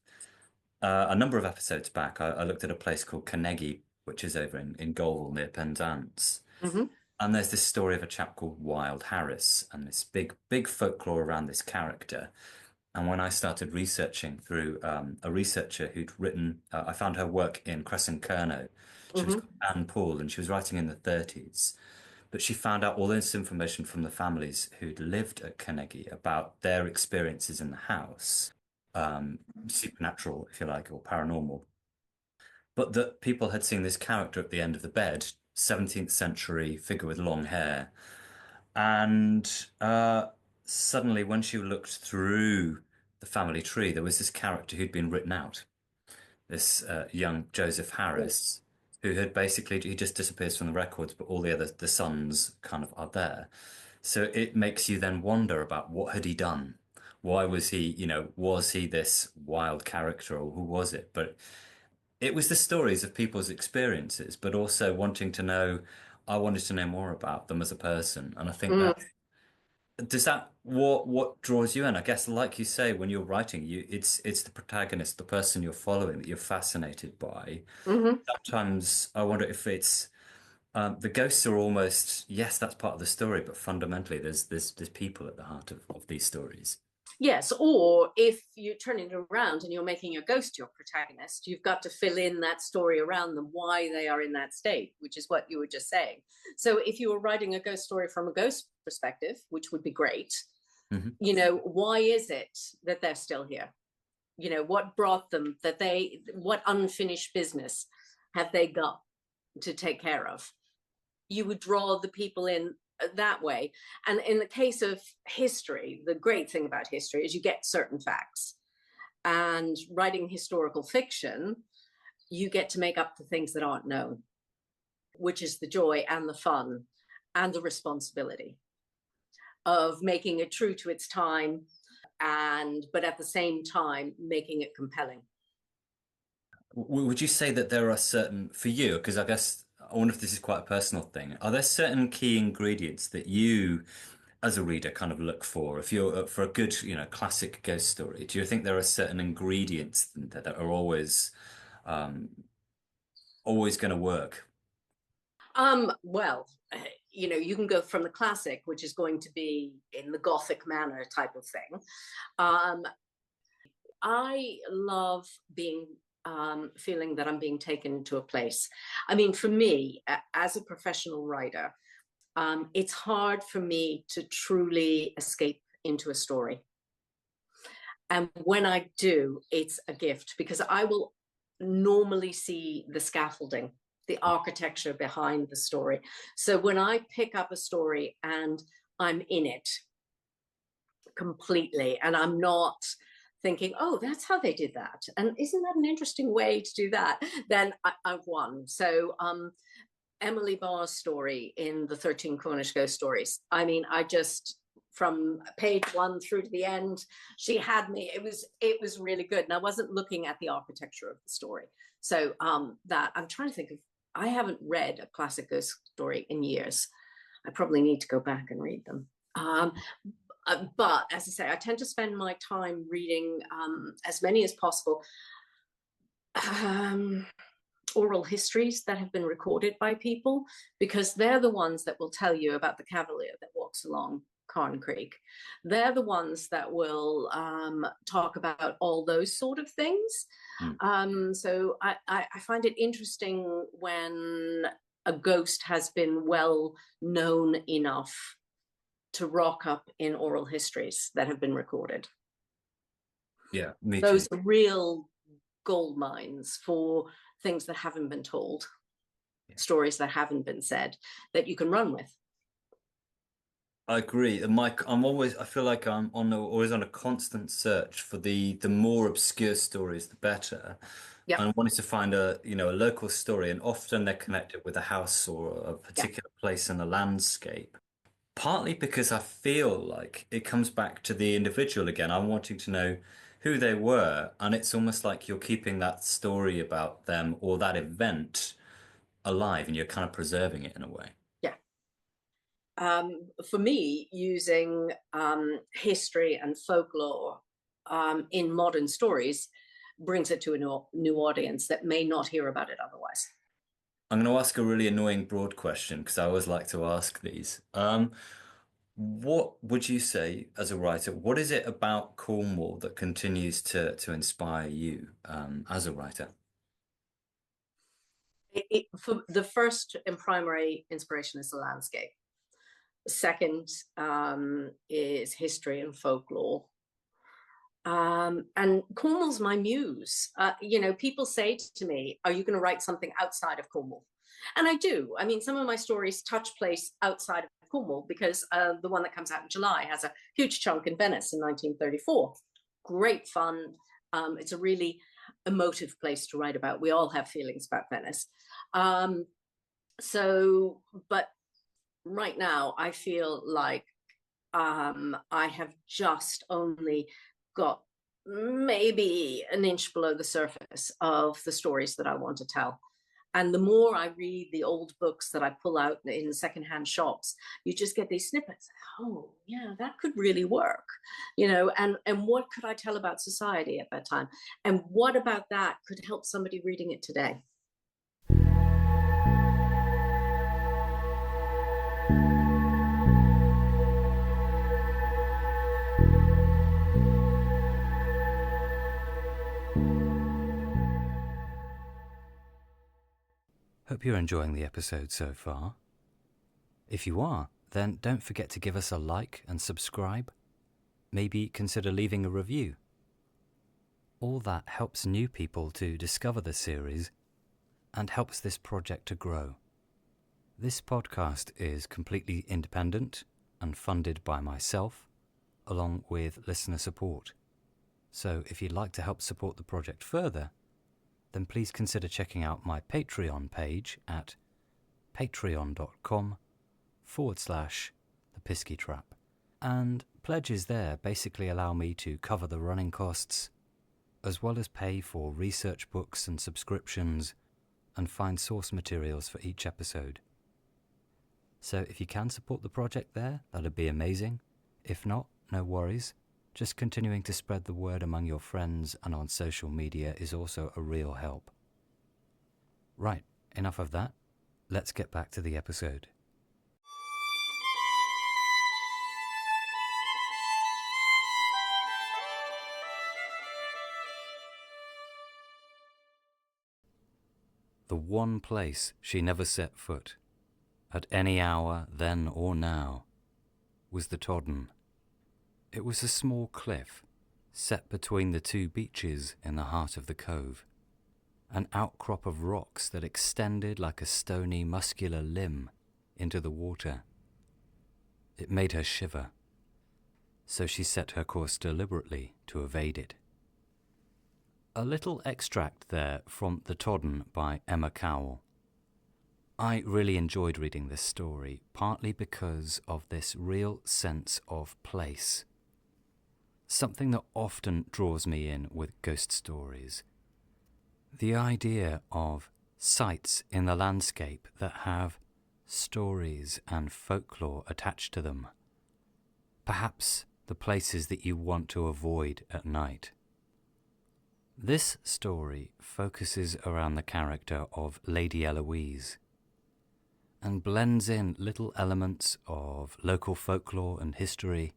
a number of episodes back. I looked at a place called Carnegie, which is over in Cornwall near Penzance. And there's this story of a chap called Wild Harris, and this big folklore around this character. And when I started researching through a researcher who'd written, I found her work in Crescent Kerno. She was called Anne Poole, and she was writing in the 30s. But she found out all this information from the families who'd lived at Carnegie about their experiences in the house, supernatural, if you like, or paranormal. but that people had seen this character at the end of the bed, 17th century figure with long hair. And suddenly, when she looked through the family tree, there was this character who'd been written out, this young Joseph Harris, who had basically, he just disappears from the records, but all the sons kind of are there. So it makes you then wonder about what had he done? Why was he, was he this wild character or who was it? But it was the stories of people's experiences, but also wanting to know, I wanted to know more about them as a person. And I think Mm, that does that what draws you in? I guess, like you say, when you're writing, it's the protagonist, the person you're following that you're fascinated by. mhm. Sometimes I wonder if it's the ghosts are almost, yes, that's part of the story, but fundamentally there's people at the heart of these stories. Yes, or if you turn it around and you're making a ghost your protagonist, you've got to fill in that story around them, why they are in that state, which is what you were just saying. So if you were writing a ghost story from a ghost perspective, which would be great, Hmm. why is it that they're still here? What brought them, what unfinished business have they got to take care of? You would draw the people in that way. And in the case of history, the great thing about history is you get certain facts. And writing historical fiction, you get to make up the things that aren't known, which is the joy and the fun and the responsibility of making it true to its time, but at the same time making it compelling. Would you say that there are certain, for you, because I guess I wonder if this is quite a personal thing, are there certain key ingredients that you, as a reader, kind of look for? If you're for a good, classic ghost story, do you think there are certain ingredients that are um, always going to work? Well, you can go from the classic, which is going to be in the Gothic manner type of thing. Um, I love feeling that I'm being taken into a place. I mean, for me, as a professional writer, it's hard for me to truly escape into a story. And when I do, it's a gift because I will normally see the scaffolding, the architecture behind the story. So when I pick up a story and I'm in it completely and I'm not thinking, oh, that's how they did that. And isn't that an interesting way to do that? Then I've won. So Emily Barr's story in the 13 Cornish Ghost Stories, I mean, from page 1 through to the end, she had me. It was really good. And I wasn't looking at the architecture of the story. So that I'm trying to think of, I haven't read a classic ghost story in years. I probably need to go back and read them. But as I say, I tend to spend my time reading as many as possible oral histories that have been recorded by people, because they're the ones that will tell you about the cavalier that walks along Carn Creek. They're the ones that will talk about all those sort of things. So I find it interesting when a ghost has been well known enough to rock up in oral histories that have been recorded. Yeah, me too. Those are real gold mines for things that haven't been told, stories that haven't been said, that you can run with. I agree. I feel like always on a constant search for the more obscure stories, the better. Yeah, And wanting to find a local story, and often they're connected with a house or a yeah. particular place in the landscape. Partly because I feel like it comes back to the individual again. I'm wanting to know who they were, and it's almost like you're keeping that story about them or that event alive, and you're kind of preserving it in a way. Yeah. For me, using history and folklore in modern stories brings it to a new audience that may not hear about it otherwise. I'm going to ask a really annoying broad question because I always like to ask these. What would you say as a writer? What is it about Cornwall that continues to inspire you as a writer? For the first and primary inspiration is the landscape. Second is history and folklore. And Cornwall's my muse. People say to me, are you going to write something outside of Cornwall? And I do. I mean, some of my stories touch place outside of Cornwall because the one that comes out in July has a huge chunk in Venice in 1934. Great fun. It's a really emotive place to write about. We all have feelings about Venice. But right now I feel like I have just only got maybe an inch below the surface of the stories that I want to tell. And the more I read the old books that I pull out in secondhand shops, you just get these snippets. Oh, yeah, that could really work, and what could I tell about society at that time? And what about that could help somebody reading it today? Hope you're enjoying the episode so far. If you are, then don't forget to give us a like and subscribe. Maybe consider leaving a review. All that helps new people to discover the series and helps this project to grow. This podcast is completely independent and funded by myself, along with listener support. So if you'd like to help support the project further, then please consider checking out my Patreon page at patreon.com/The Piskie Trap. And pledges there basically allow me to cover the running costs, as well as pay for research books and subscriptions, and find source materials for each episode. So if you can support the project there, that'd be amazing. If not, no worries. Just continuing to spread the word among your friends and on social media is also a real help. Right, enough of that. Let's get back to the episode. The one place she never set foot, at any hour then or now, was the Todden. It was a small cliff, set between the two beaches in the heart of the cove, an outcrop of rocks that extended like a stony, muscular limb into the water. It made her shiver, so she set her course deliberately to evade it. A little extract there from The Todden by Emma Cowell. I really enjoyed reading this story, partly because of this real sense of place. Something that often draws me in with ghost stories. The idea of sites in the landscape that have stories and folklore attached to them. Perhaps the places that you want to avoid at night. This story focuses around the character of Lady Eloise and blends in little elements of local folklore and history.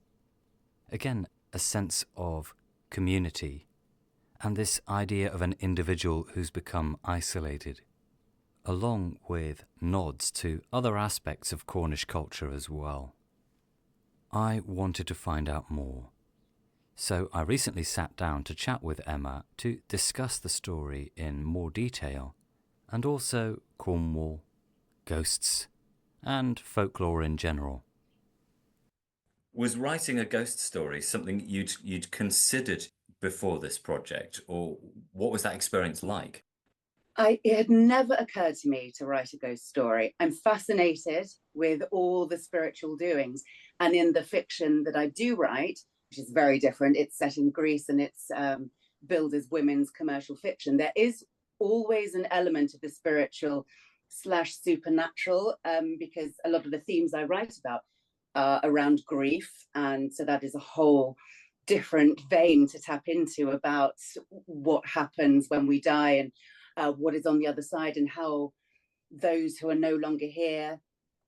Again, a sense of community and this idea of an individual who's become isolated, along with nods to other aspects of Cornish culture as well. I wanted to find out more, so I recently sat down to chat with Emma to discuss the story in more detail, and also Cornwall, ghosts, and folklore in general. Was writing a ghost story something you'd considered before this project, or what was that experience like? It had never occurred to me to write a ghost story. I'm fascinated with all the spiritual doings. And in the fiction that I do write, which is very different, it's set in Greece and it's billed as women's commercial fiction, there is always an element of the spiritual / supernatural, because a lot of the themes I write about are around grief. And so that is a whole different vein to tap into about what happens when we die and what is on the other side, and how those who are no longer here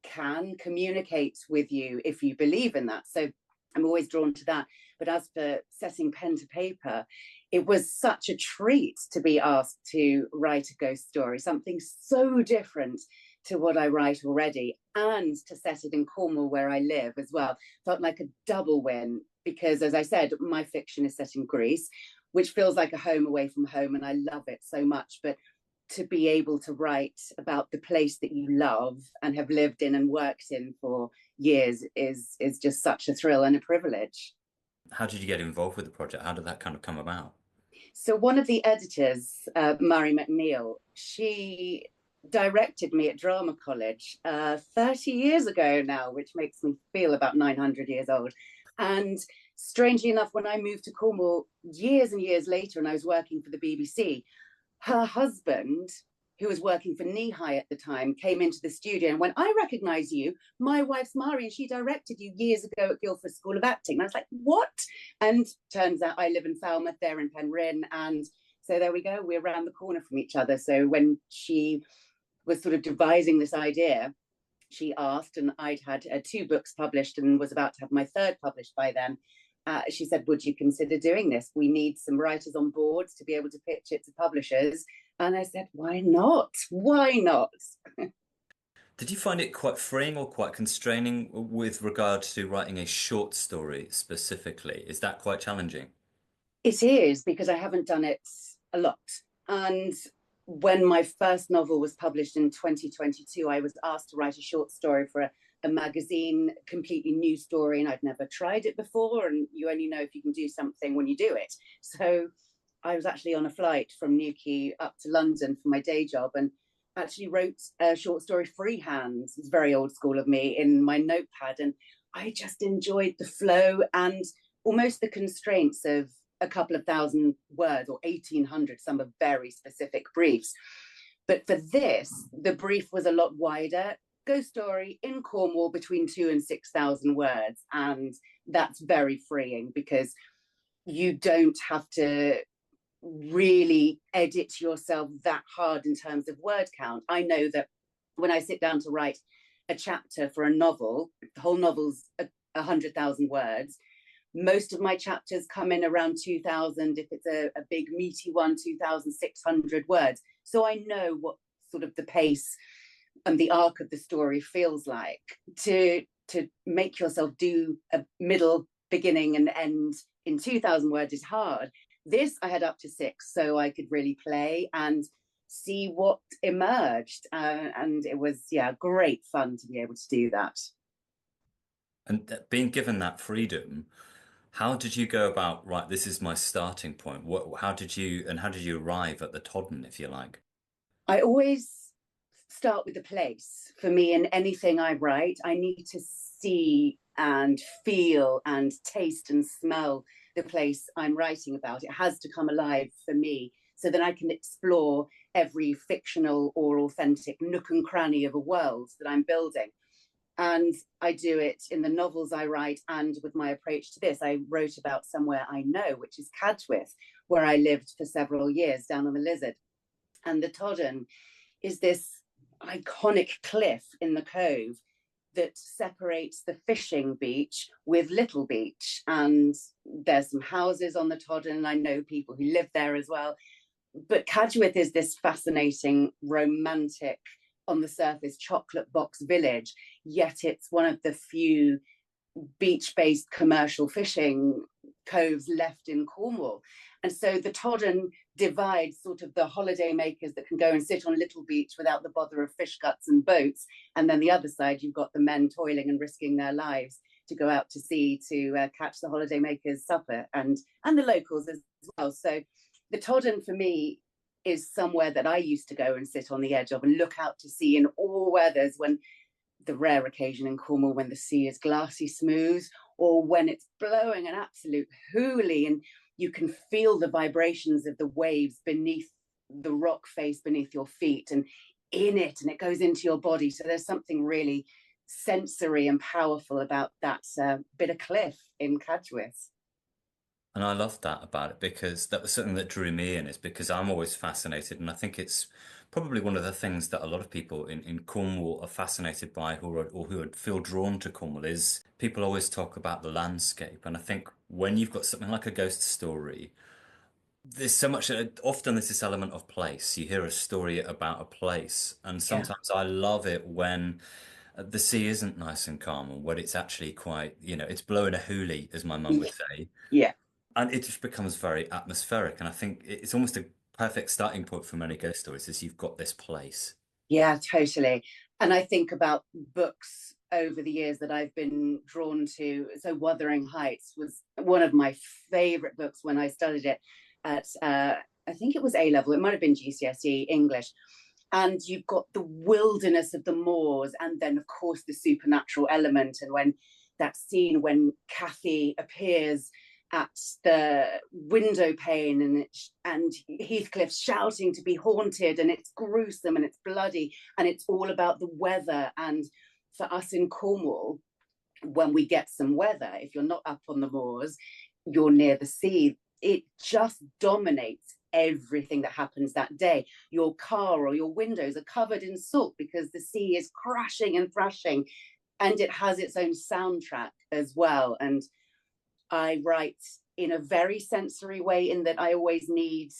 can communicate with you if you believe in that. So I'm always drawn to that. But as for setting pen to paper, it was such a treat to be asked to write a ghost story, something so different to what I write already, and to set it in Cornwall where I live as well. Felt like a double win because, as I said, my fiction is set in Greece, which feels like a home away from home, and I love it so much. But to be able to write about the place that you love and have lived in and worked in for years is just such a thrill and a privilege. How did you get involved with the project? How did that kind of come about? So one of the editors, Mary McNeil, she directed me at drama college 30 years ago now, which makes me feel about 900 years old. And strangely enough, when I moved to Cornwall years and years later and I was working for the BBC, her husband, who was working for Knee High at the time, came into the studio and went, I recognise you. My wife's Mari, and she directed you years ago at Guildford School of Acting. And I was like, what? And turns out I live in Falmouth, they're in Penryn. And so there we go, we're around the corner from each other. So when she was sort of devising this idea, she asked, and I'd had 2 books published and was about to have my 3rd published by then. She said, would you consider doing this? We need some writers on board to be able to pitch it to publishers. And I said, why not? Why not? Did you find it quite freeing or quite constraining with regard to writing a short story specifically? Is that quite challenging? It is, because I haven't done it a lot. And when my first novel was published in 2022, I was asked to write a short story for a magazine, completely new story, and I'd never tried it before. And you only know if you can do something when you do it. So I was actually on a flight from Newquay up to London for my day job and actually wrote a short story freehand. It's very old school of me, in my notepad. And I just enjoyed the flow and almost the constraints of a couple of thousand words, or 1,800, some are very specific briefs. But for this, the brief was a lot wider. Ghost story in Cornwall between 2,000 and 6,000 words. And that's very freeing because you don't have to really edit yourself that hard in terms of word count. I know that when I sit down to write a chapter for a novel, the whole novel's 100,000 words. Most of my chapters come in around 2,000. If it's a big meaty one, 2,600 words. So I know what sort of the pace and the arc of the story feels like. To make yourself do a middle, beginning and end in 2,000 words is hard. This I had up to 6, so I could really play and see what emerged. And it was, great fun to be able to do that. And being given that freedom, how did you go about, right, this is my starting point? How did you arrive at the Todden, if you like? I always start with the place. For me, in anything I write, I need to see and feel and taste and smell the place I'm writing about. It has to come alive for me so that I can explore every fictional or authentic nook and cranny of a world that I'm building. And I do it in the novels I write, and with my approach to this, I wrote about somewhere I know, which is Cadgwith, where I lived for several years down on the Lizard. And the Todden is this iconic cliff in the cove that separates the fishing beach with Little Beach. And there's some houses on the Todden, and I know people who live there as well. But Cadgwith is this fascinating, romantic, on the surface, chocolate box village, yet it's one of the few beach-based commercial fishing coves left in Cornwall. And so the Todden divides sort of the holiday makers that can go and sit on Little Beach without the bother of fish guts and boats. And then the other side, you've got the men toiling and risking their lives to go out to sea to catch the holiday makers' supper, and the locals as well. So the Todden for me is somewhere that I used to go and sit on the edge of and look out to sea in all weathers, when the rare occasion in Cornwall when the sea is glassy smooth, or when it's blowing an absolute hoolie and you can feel the vibrations of the waves beneath the rock face beneath your feet and in it, and it goes into your body. So there's something really sensory and powerful about that bit of cliff in Cadgwith. And I love that about it, because that was something that drew me in, is because I'm always fascinated. And I think it's probably one of the things that a lot of people in Cornwall are fascinated by, or who would feel drawn to Cornwall, is people always talk about the landscape. And I think when you've got something like a ghost story, There's so much, often there's this element of place. You hear a story about a place, and Yeah. sometimes I love it when the sea isn't nice and calm, and when it's actually quite, it's blowing a hoolie, as my mum would say, Yeah. and it just becomes very atmospheric. And I think it's almost a perfect starting point for many ghost stories, is you've got this place. Yeah, totally. And I think about books over the years that I've been drawn to. So Wuthering Heights was one of my favorite books when I studied it at, I think it was A level, it might have been GCSE English. And you've got the wilderness of the moors, and then, of course, the supernatural element. And when that scene when Kathy appears at the window pane, and Heathcliff's shouting to be haunted, and it's gruesome and it's bloody, and it's all about the weather. And for us in Cornwall, when we get some weather, if you're not up on the moors, you're near the sea, it just dominates everything that happens that day. Your car or your windows are covered in salt because the sea is crashing and thrashing, and it has its own soundtrack as well. And I write in a very sensory way, in that I always need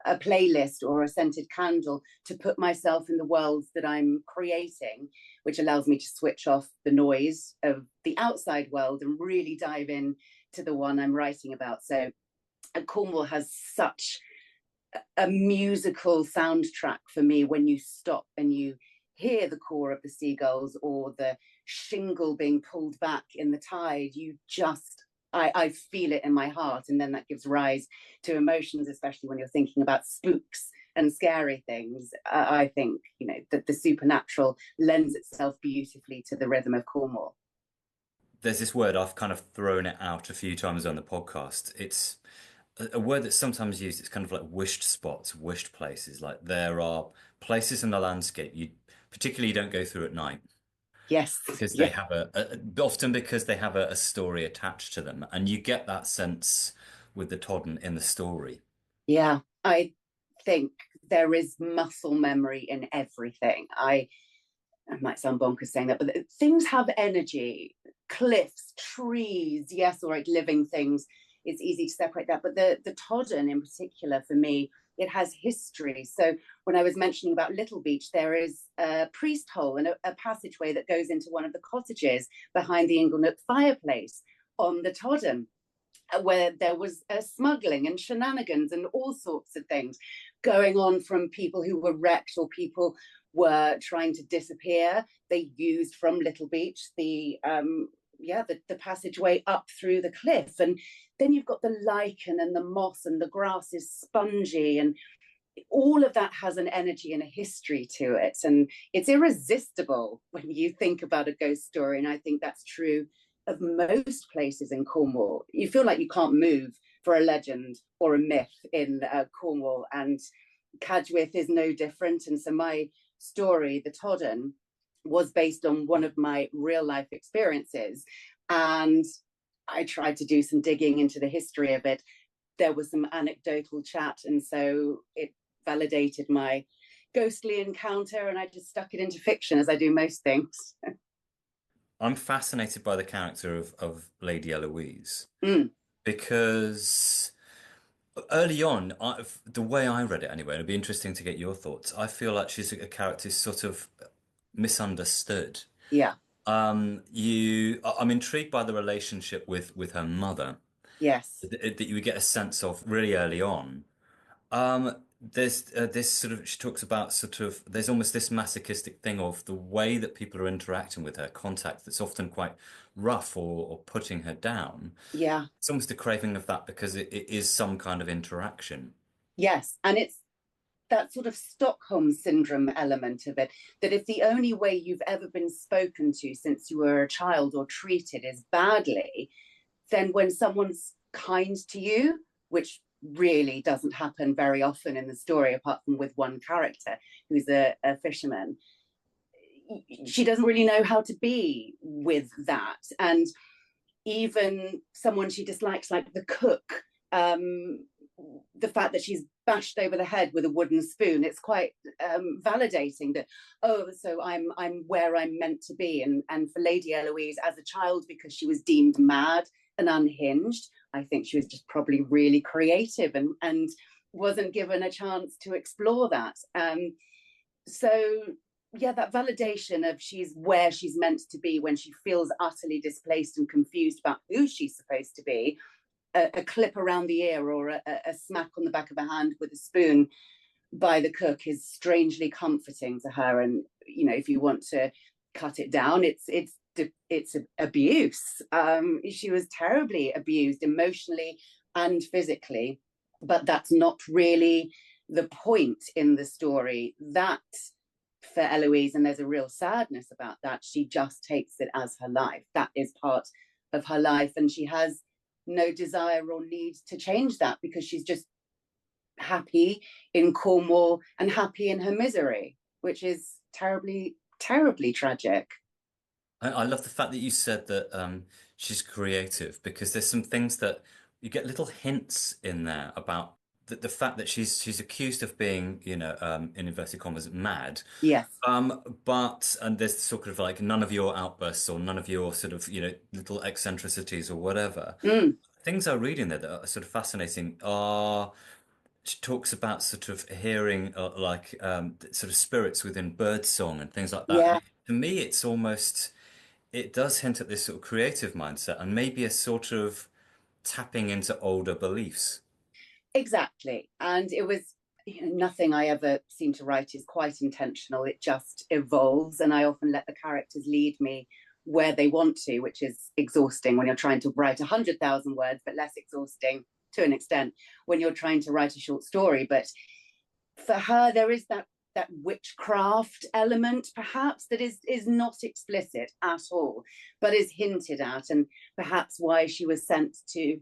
a playlist or a scented candle to put myself in the worlds that I'm creating, which allows me to switch off the noise of the outside world and really dive in to the one I'm writing about. So Cornwall has such a musical soundtrack for me. When you stop and you hear the call of the seagulls or the shingle being pulled back in the tide, you just, I feel it in my heart. And then that gives rise to emotions, especially when you're thinking about spooks and scary things. I think, that the supernatural lends itself beautifully to the rhythm of Cornwall. There's this word, I've kind of thrown it out a few times on the podcast. It's a word that's sometimes used. It's kind of like wished spots, wished places. Like there are places in the landscape you particularly don't go through at night Yes. because they Yeah. have often because they have a story attached to them, and you get that sense with the Todden in the story. Yeah. I think there is muscle memory in everything. I might sound bonkers saying that, but things have energy. Cliffs, trees, yes, all right, living things. It's easy to separate that. But the Todden in particular, for me, it has history. So when I was mentioning about Little Beach, there is a priest hole and a passageway that goes into one of the cottages behind the Inglenook fireplace on the Todden, where there was smuggling and shenanigans and all sorts of things going on, from people who were wrecked or people were trying to disappear. They used from Little Beach the passageway up through the cliff. And then you've got the lichen and the moss, and the grass is spongy, and all of that has an energy and a history to it. And it's irresistible when you think about a ghost story. And I think that's true of most places in Cornwall. You feel like you can't move for a legend or a myth in Cornwall, and Cadgwith is no different. And so my story, The Todden, was based on one of my real life experiences. And I tried to do some digging into the history of it. There was some anecdotal chat, and so it validated my ghostly encounter, and I just stuck it into fiction, as I do most things. I'm fascinated by the character of Lady Eloise Mm, because early on, the way I read it anyway, it'd be interesting to get your thoughts. I feel like she's a character who's sort of misunderstood. yeah. I'm intrigued by the relationship with her mother Yes. that you would get a sense of really early on. There's this sort of, she talks about sort of, there's almost this masochistic thing of the way that people are interacting with her, contact that's often quite rough or putting her down. Yeah. It's almost a craving of that because it is some kind of interaction. Yes. And it's that sort of Stockholm syndrome element of it, that if the only way you've ever been spoken to since you were a child or treated is badly, then when someone's kind to you, which really doesn't happen very often in the story, apart from with one character who's a fisherman, she doesn't really know how to be with that. And even someone she dislikes, like the cook, the fact that she's bashed over the head with a wooden spoon, it's quite validating that, oh, so I'm where I'm meant to be. And for Lady Eloise, as a child, because she was deemed mad and unhinged. I think she was just probably really creative and wasn't given a chance to explore that. So yeah, that validation of she's where she's meant to be when she feels utterly displaced and confused about who she's supposed to be. A clip around the ear or a smack on the back of a hand with a spoon by the cook is strangely comforting to her. And you know, if you want to cut it down, it's abuse. She was terribly abused emotionally and physically, but that's not really the point in the story. That for Eloise, and there's a real sadness about that, she just takes it as her life. That is part of her life, and she has no desire or need to change that because she's just happy in Cornwall and happy in her misery, which is terribly, terribly tragic. I love the fact that you said that she's creative, because there's some things that you get little hints in there about the fact that she's accused of being, you know, in inverted commas, mad. Yes. And there's sort of like none of your outbursts or none of your sort of, you know, little eccentricities or whatever. Things I read in there that are sort of fascinating are she talks about sort of hearing sort of spirits within birdsong and things like that. Yeah. And to me, it's almost, it does hint at this sort of creative mindset and maybe a sort of tapping into older beliefs. Exactly. And it was, you know, nothing I ever seem to write is quite intentional. It just evolves. And I often let the characters lead me where they want to, which is exhausting when you're trying to write 100,000 words, but less exhausting to an extent when you're trying to write a short story. But for her, there is that witchcraft element, perhaps, that is not explicit at all, but is hinted at, and perhaps why she was sent to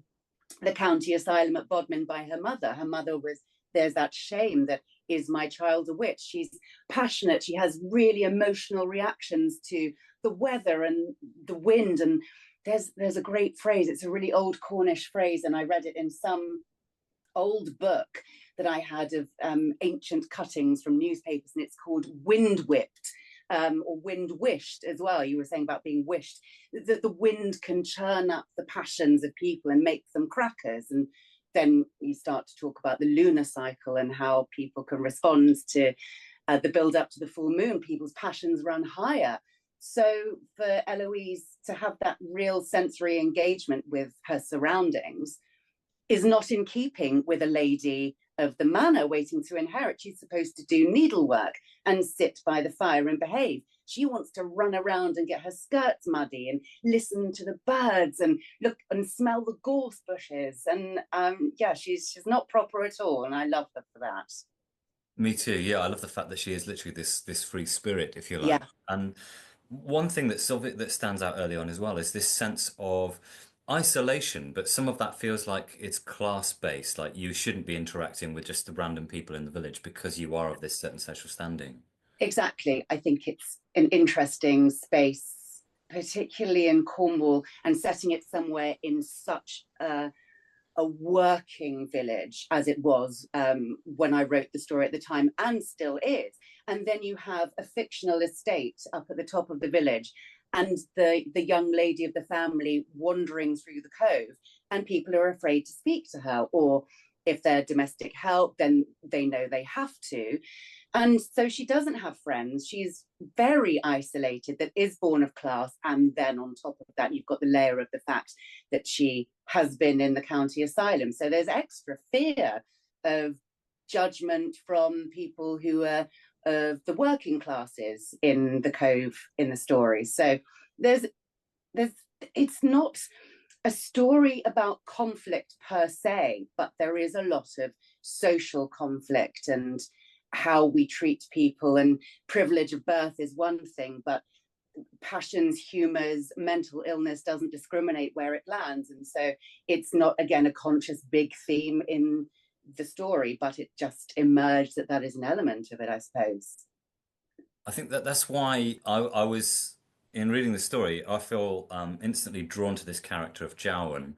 the county asylum at Bodmin by her mother. Her mother was, there's that shame that, is my child a witch? She's passionate. She has really emotional reactions to the weather and the wind. And there's a great phrase. It's a really old Cornish phrase, and I read it in some old book that I had of ancient cuttings from newspapers, and it's called wind whipped. Or wind wished as well. You were saying about being wished, that the wind can churn up the passions of people and make them crackers. And then you start to talk about the lunar cycle and how people can respond to the build up to the full moon. People's passions run higher. So for Eloise to have that real sensory engagement with her surroundings is not in keeping with a lady of the manor waiting to inherit. She's supposed to do needlework and sit by the fire and behave. She wants to run around and get her skirts muddy and listen to the birds and look and smell the gorse bushes. And yeah, she's not proper at all. And I love her for that. Me too. Yeah, I love the fact that she is literally this free spirit, if you like. Yeah. And one thing that stands out early on as well is this sense of isolation, but some of that feels like it's class-based, like you shouldn't be interacting with just the random people in the village because you are of this certain social standing. Exactly. I think it's an interesting space, particularly in Cornwall, and setting it somewhere in such a working village as it was when I wrote the story at the time, and still is. And then you have a fictional estate up at the top of the village, and the young lady of the family wandering through the cove, and people are afraid to speak to her, or if they're domestic help, then they know they have to. And so she doesn't have friends. She's very isolated, that is born of class. And then on top of that, you've got the layer of the fact that she has been in the county asylum. So there's extra fear of judgment from people who are of the working classes in the cove in the story. So it's not a story about conflict per se, but there is a lot of social conflict and how we treat people, and privilege of birth is one thing, but passions, humors, mental illness doesn't discriminate where it lands. And so it's not, again, a conscious big theme in the story, but it just emerged that is an element of it, I suppose. I think that's why I was, in reading the story, I feel instantly drawn to this character of Jowan.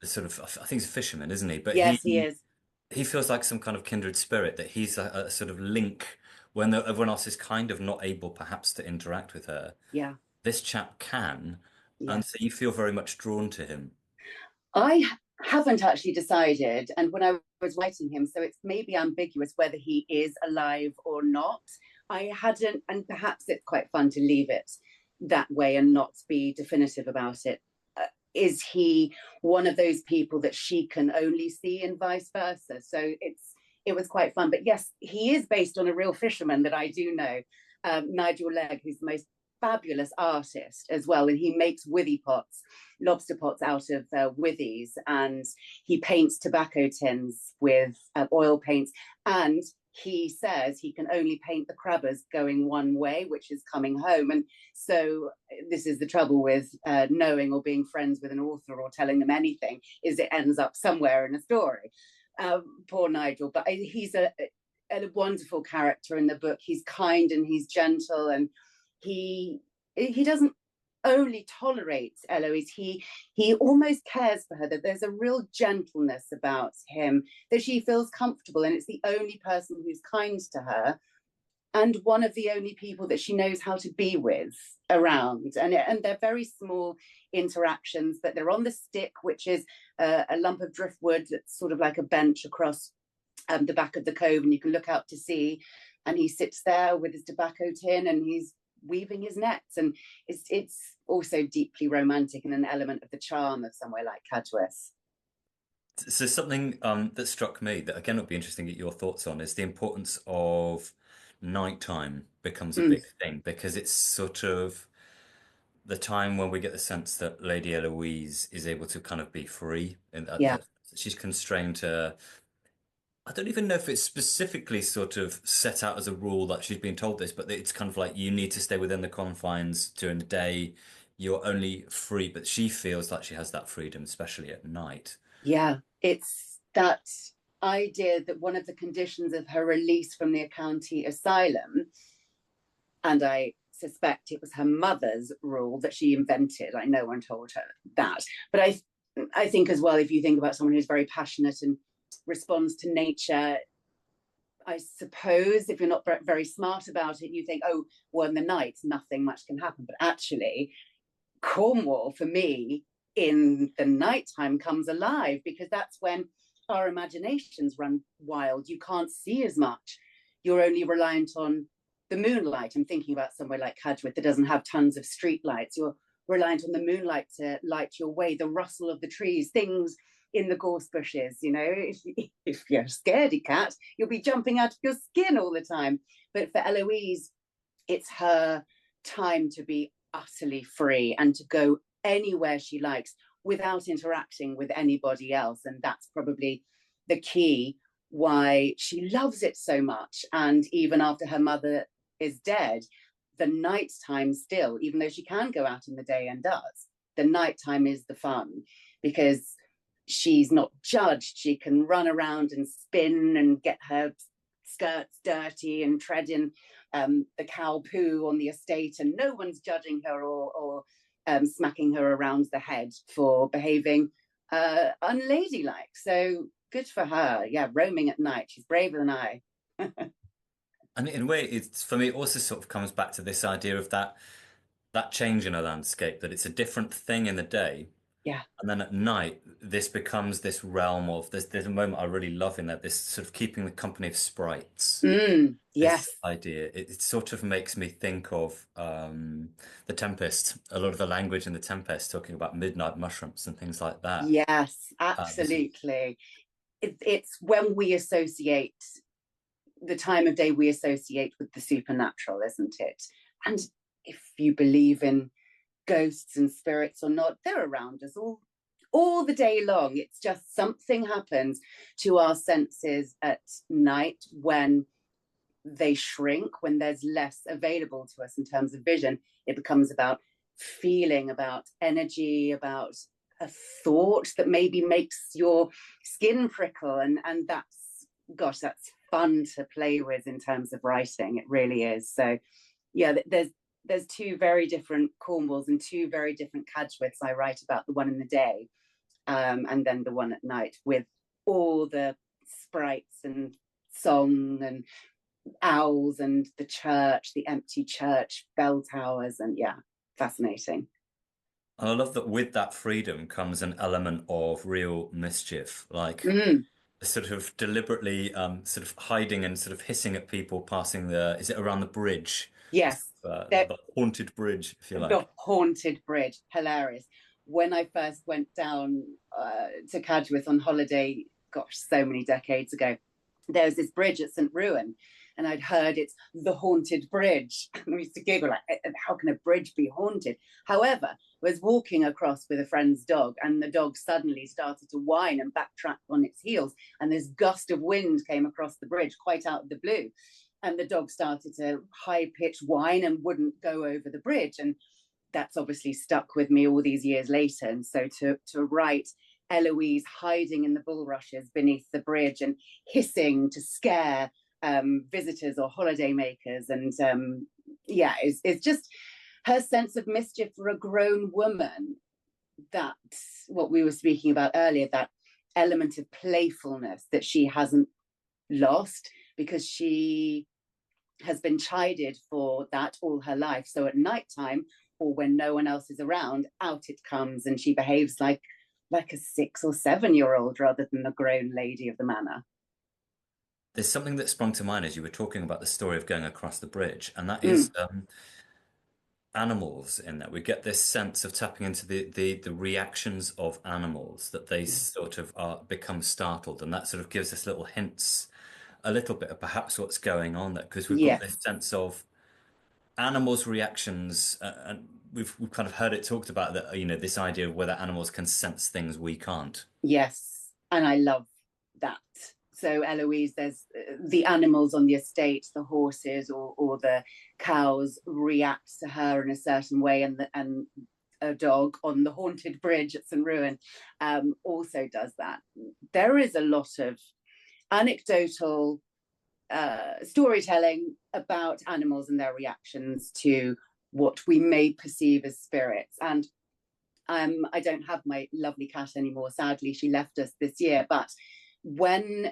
Sort of, I think he's a fisherman, isn't he? But yes, he is. He feels like some kind of kindred spirit, that he's a sort of link when everyone else is kind of not able perhaps to interact with her. Yeah. This chap can, And so you feel very much drawn to him. I haven't actually decided. And when I was writing him, so it's maybe ambiguous whether he is alive or not. I hadn't, and perhaps it's quite fun to leave it that way and not be definitive about it. Is he one of those people that she can only see and vice versa? So it was quite fun. But yes, he is based on a real fisherman that I do know, Nigel Legg, who's the most fabulous artist as well, and he makes withy pots, lobster pots out of withies, and he paints tobacco tins with oil paints, and he says he can only paint the crabbers going one way, which is coming home. And so this is the trouble with knowing or being friends with an author or telling them anything, is it ends up somewhere in a story. Poor Nigel, but he's a wonderful character in the book. He's kind and he's gentle, and he doesn't only tolerate Eloise, he almost cares for her, that there's a real gentleness about him, that she feels comfortable, and it's the only person who's kind to her, and one of the only people that she knows how to be with around. And they're very small interactions, but they're on the stick, which is a lump of driftwood that's sort of like a bench across the back of the cove, and you can look out to sea, and he sits there with his tobacco tin and he's weaving his nets, and it's also deeply romantic and an element of the charm of somewhere like Cadgwys. So something that struck me that again would be interesting to get your thoughts on is the importance of nighttime becomes a big thing, because it's sort of the time when we get the sense that Lady Eloise is able to kind of be free, and that she's constrained to. I don't even know if it's specifically sort of set out as a rule that she's been told this, but it's kind of like you need to stay within the confines during the day. You're only free, but she feels like she has that freedom, especially at night. Yeah, it's that idea that one of the conditions of her release from the county asylum, and I suspect it was her mother's rule that she invented. Like, no one told her that. But I think as well, if you think about someone who's very passionate and responds to nature, I suppose if you're not very smart about it, you think, oh, well, in the night nothing much can happen. But actually, Cornwall for me in the nighttime comes alive, because that's when our imaginations run wild. You can't see as much. You're only reliant on the moonlight. I'm thinking about somewhere like Cadgwys that doesn't have tons of street lights. You're reliant on the moonlight to light your way, the rustle of the trees, things in the gorse bushes. You know, if you're a scaredy cat, you'll be jumping out of your skin all the time. But for Eloise, it's her time to be utterly free and to go anywhere she likes without interacting with anybody else. And that's probably the key why she loves it so much. And even after her mother is dead, the nighttime still, even though she can go out in the day and does, the nighttime is the fun, because she's not judged. She can run around and spin and get her skirts dirty and tread in the cow poo on the estate, and no one's judging her or smacking her around the head for behaving unladylike. So good for her. Yeah, roaming at night. She's braver than I. And in a way, it's for me, it also sort of comes back to this idea of that change in a landscape, that it's a different thing in the day. Yeah. And then at night, this becomes this realm of there's a moment I really love in that, this sort of keeping the company of sprites. Yes. This idea. It sort of makes me think of The Tempest, a lot of the language in The Tempest, talking about midnight mushrooms and things like that. Yes, absolutely. It's when we associate the time of day, we associate with the supernatural, isn't it? And if you believe in ghosts and spirits or not, they're around us all the day long. It's just something happens to our senses at night when they shrink, when there's less available to us in terms of vision. It becomes about feeling, about energy, about a thought that maybe makes your skin prickle, and that's fun to play with in terms of writing. It really is. So yeah, there's two very different Cornwalls and two very different Cadgwys. I write about the one in the day and then the one at night, with all the sprites and song and owls and the church, the empty church bell towers, and yeah, fascinating. And I love that with that freedom comes an element of real mischief, like Mm, sort of deliberately sort of hiding and sort of hissing at people passing the, is it around the bridge? yes, The haunted bridge, if you the like. haunted bridge, hilarious. When I first went down to Cadgwith on holiday, gosh, so many decades ago, there was this bridge at St. Ruin, and I'd heard it's the haunted bridge. And we used to giggle, like, how can a bridge be haunted? However, I was walking across with a friend's dog, and the dog suddenly started to whine and backtrack on its heels. And this gust of wind came across the bridge quite out of the blue. And the dog started to high pitched whine and wouldn't go over the bridge. And that's obviously stuck with me all these years later. And so to write Eloise hiding in the bulrushes beneath the bridge and hissing to scare visitors or holiday makers, and yeah, it's just her sense of mischief for a grown woman. That's what we were speaking about earlier, that element of playfulness that she hasn't lost, because she has been chided for that all her life. So at night time, or when no one else is around, out it comes, and she behaves like a 6 or 7 year old rather than the grown lady of the manor. There's something that sprung to mind as you were talking about the story of going across the bridge, and that is Mm, animals in that. We get this sense of tapping into the reactions of animals, that they sort of are become startled, and that sort of gives us little hints, a little bit of perhaps what's going on there, because we've got yes, this sense of animals' reactions, and we've kind of heard it talked about that, this idea of whether animals can sense things we can't. yes, and I love that. So Eloise, there's the animals on the estate, the horses or the cows react to her in a certain way, and a dog on the haunted bridge at St. Ruin also does that. There is a lot of anecdotal storytelling about animals and their reactions to what we may perceive as spirits. And I don't have my lovely cat anymore. Sadly, she left us this year. But when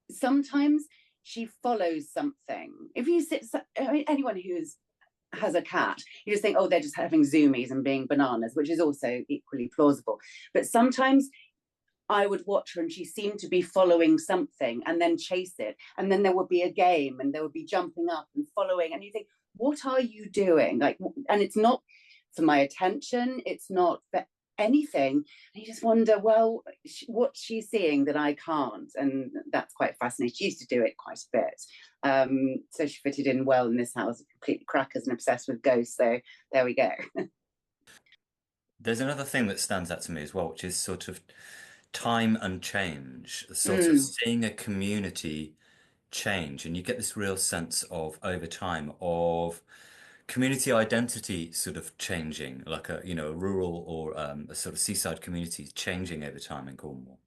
sometimes she follows something, if you sit, I mean, anyone who's has a cat, you just think, oh, they're just having zoomies and being bananas, which is also equally plausible. But sometimes I would watch her and she seemed to be following something and then chase it. And then there would be a game and there would be jumping up and following. And you think, what are you doing? Like, and it's not for my attention, it's not for anything. And you just wonder, well, what's she seeing that I can't? And that's quite fascinating. She used to do it quite a bit. So she fitted in well in this house, completely crackers and obsessed with ghosts. So there we go. There's another thing that stands out to me as well, which is sort of time and change, sort of Mm, seeing a community change, and you get this real sense of over time of community identity sort of changing, like a rural or a sort of seaside community changing over time in Cornwall.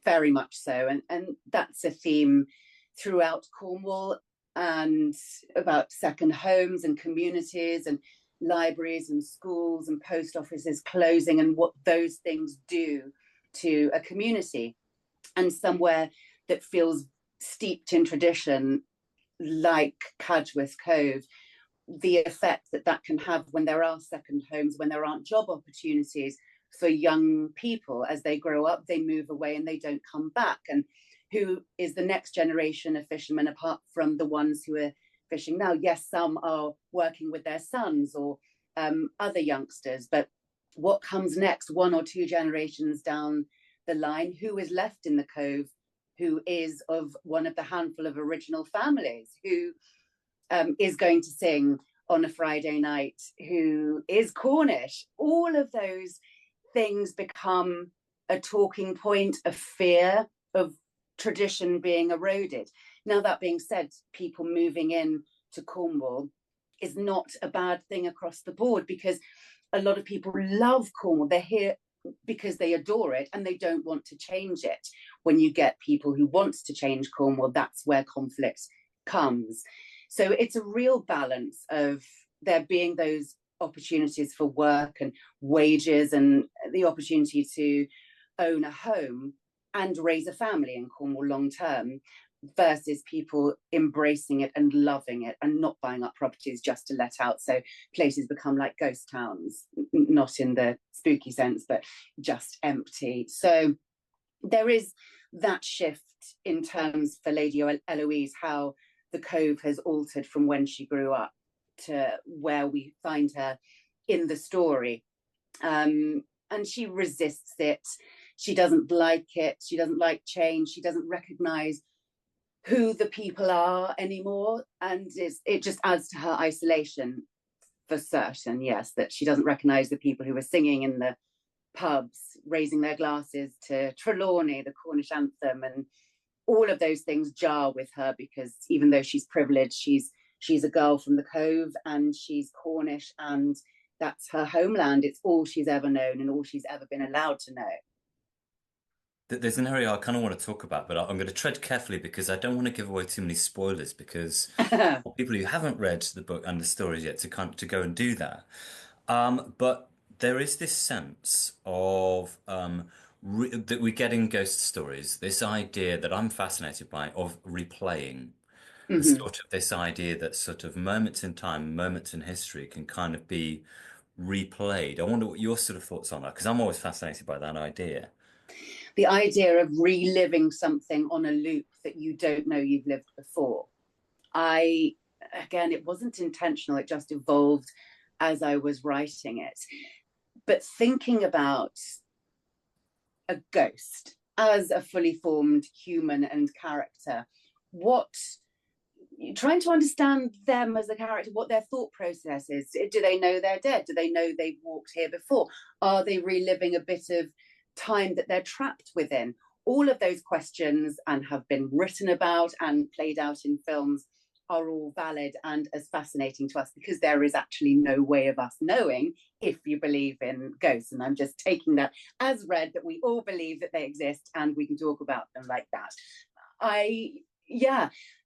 very much so. And that's a theme throughout Cornwall, and about second homes and communities and libraries and schools and post offices closing and what those things do to a community. And somewhere that feels steeped in tradition, like Cadgwith Cove, the effect that that can have when there are second homes, when there aren't job opportunities for young people as they grow up, they move away and they don't come back. And who is the next generation of fishermen apart from the ones who are fishing now? Yes, some are working with their sons or other youngsters, but what comes next, 1 or 2 generations down the line? Who is left in the cove? Who is of one of the handful of original families? Who is going to sing on a Friday night? Who is Cornish? All of those things become a talking point of fear of tradition being eroded. Now, that being said, people moving in to Cornwall is not a bad thing across the board, because a lot of people love Cornwall. They're here because they adore it and they don't want to change it. When you get people who want to change Cornwall, that's where conflict comes. So it's a real balance of there being those opportunities for work and wages and the opportunity to own a home and raise a family in Cornwall long term, versus people embracing it and loving it and not buying up properties just to let out. So places become like ghost towns, not in the spooky sense, but just empty. So there is that shift in terms for Lady Eloise, how the Cove has altered from when she grew up to where we find her in the story. And she resists it. She doesn't like it. She doesn't like change. She doesn't recognize who the people are anymore. And it just adds to her isolation for certain, yes, that she doesn't recognize the people who were singing in the pubs, raising their glasses to Trelawney, the Cornish anthem, and all of those things jar with her, because even though she's privileged, she's a girl from the Cove and she's Cornish, and that's her homeland. It's all she's ever known and all she's ever been allowed to know. There's an area I kind of want to talk about, but I'm going to tread carefully because I don't want to give away too many spoilers, because for people who haven't read the book and the stories yet to go and do that. But there is this sense of that we get in ghost stories, this idea that I'm fascinated by of replaying. Sort of this idea that sort of moments in time, moments in history can kind of be replayed. I wonder what your sort of thoughts on that, because I'm always fascinated by that idea. The idea of reliving something on a loop that you don't know you've lived before. Again, it wasn't intentional, it just evolved as I was writing it. But thinking about a ghost as a fully formed human and character, trying to understand them as a character, what their thought process is. Do they know they're dead? Do they know they've walked here before? Are they reliving a bit of time that they're trapped within? All of those questions, and have been written about and played out in films, are all valid and as fascinating to us, because there is actually no way of us knowing if you believe in ghosts. And I'm just taking that as read, that we all believe that they exist and we can talk about them like that.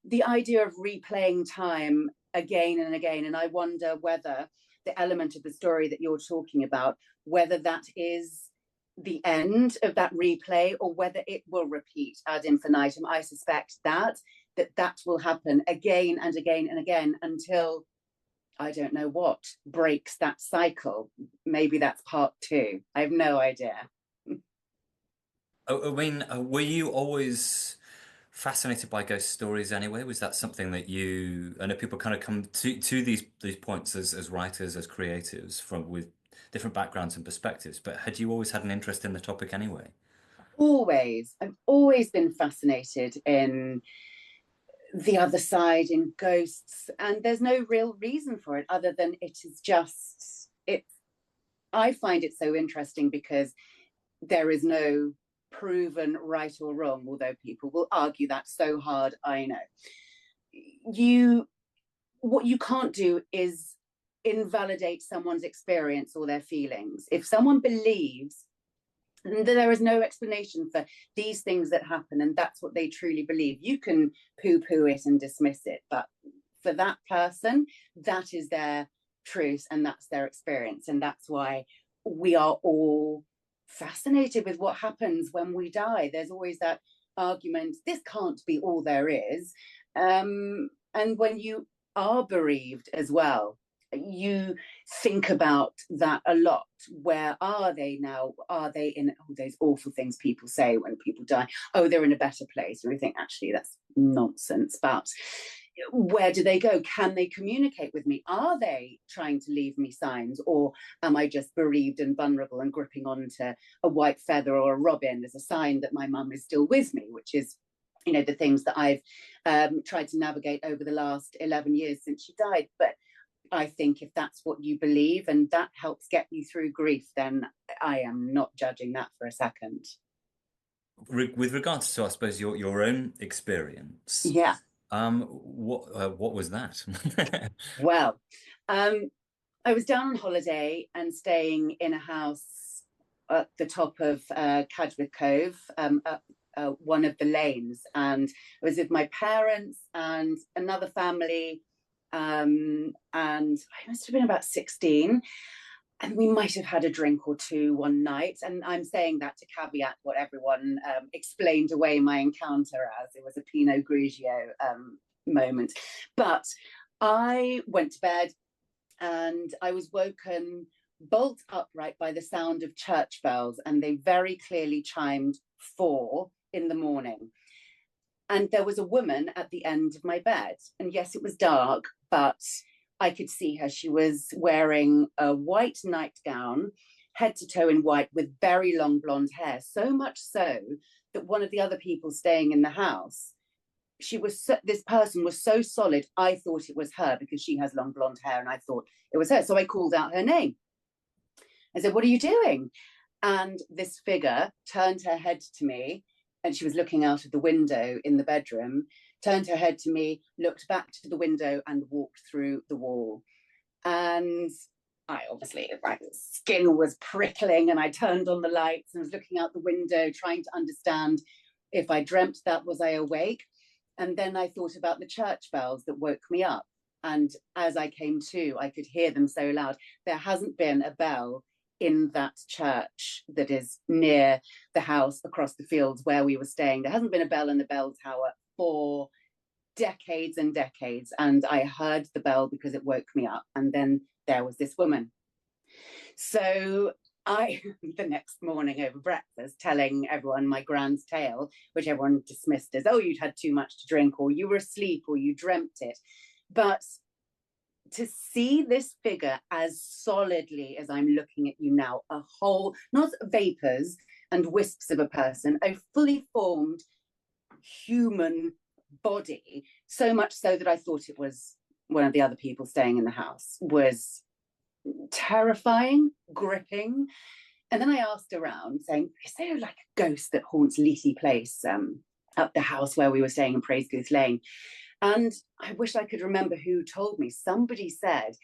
The idea of replaying time again and again, and I wonder whether the element of the story that you're talking about, whether that is the end of that replay or whether it will repeat ad infinitum. I suspect that will happen again and again and again until, I don't know what, breaks that cycle. Maybe that's part 2. I have no idea. I mean, were you always fascinated by ghost stories anyway? Was that something that I know people kind of come to these points as writers, as creatives, with different backgrounds and perspectives, but had you always had an interest in the topic anyway? Always. I've always been fascinated in the other side, in ghosts, and there's no real reason for it other than I find it so interesting because there is no proven right or wrong, although people will argue that so hard, I know. What you can't do is invalidate someone's experience or their feelings. If someone believes that there is no explanation for these things that happen and that's what they truly believe, you can poo-poo it and dismiss it, but for that person, that is their truth and that's their experience. And that's why we are all fascinated with what happens when we die. There's always that argument, this can't be all there is. And when you are bereaved as well, you think about that a lot. Where are they now? Are they in those awful things people say when people die? Oh, they're in a better place. And we think, actually, that's nonsense. But where do they go? Can they communicate with me? Are they trying to leave me signs? Or am I just bereaved and vulnerable and gripping onto a white feather or a robin as a sign that my mum is still with me, which is, the things that I've tried to navigate over the last 11 years since she died. But I think if that's what you believe and that helps get you through grief, then I am not judging that for a second. With regards to, I suppose, your own experience, yeah, what was that? Well, I was down on holiday and staying in a house at the top of Cadgwith Cove, up one of the lanes, and I was with my parents and another family. And I must have been about 16, and we might have had a drink or two one night. And I'm saying that to caveat what everyone explained away my encounter as. It was a Pinot Grigio moment. But I went to bed and I was woken bolt upright by the sound of church bells, and they very clearly chimed 4 in the morning. And there was a woman at the end of my bed. And yes, it was dark, but I could see her. She was wearing a white nightgown, head to toe in white, with very long blonde hair, so much so that one of the other people staying in the house, this person was so solid, I thought it was her because she has long blonde hair, and I thought it was her. So I called out her name. I said, "What are you doing?" And this figure turned her head to me, and she was looking out of the window in the bedroom, turned her head to me, looked back to the window, and walked through the wall. And I obviously, my skin was prickling, and I turned on the lights and was looking out the window, trying to understand if I dreamt that, was I awake? And then I thought about the church bells that woke me up. And as I came to, I could hear them so loud. There hasn't been a bell in that church that is near the house across the fields where we were staying. There hasn't been a bell in the bell tower for decades and decades. And I heard the bell because it woke me up. And then there was this woman. So I, the next morning over breakfast, telling everyone my grand tale, which everyone dismissed as, oh, you'd had too much to drink, or you were asleep, or you dreamt it. But to see this figure as solidly as I'm looking at you now, a whole, not vapors and wisps of a person, a fully formed human body, so much so that I thought it was one of the other people staying in the house, was terrifying, gripping. And then I asked around, saying, is there like a ghost that haunts Leahy Place, up the house where we were staying in Praise Goose Lane? And I wish I could remember who told me. Somebody said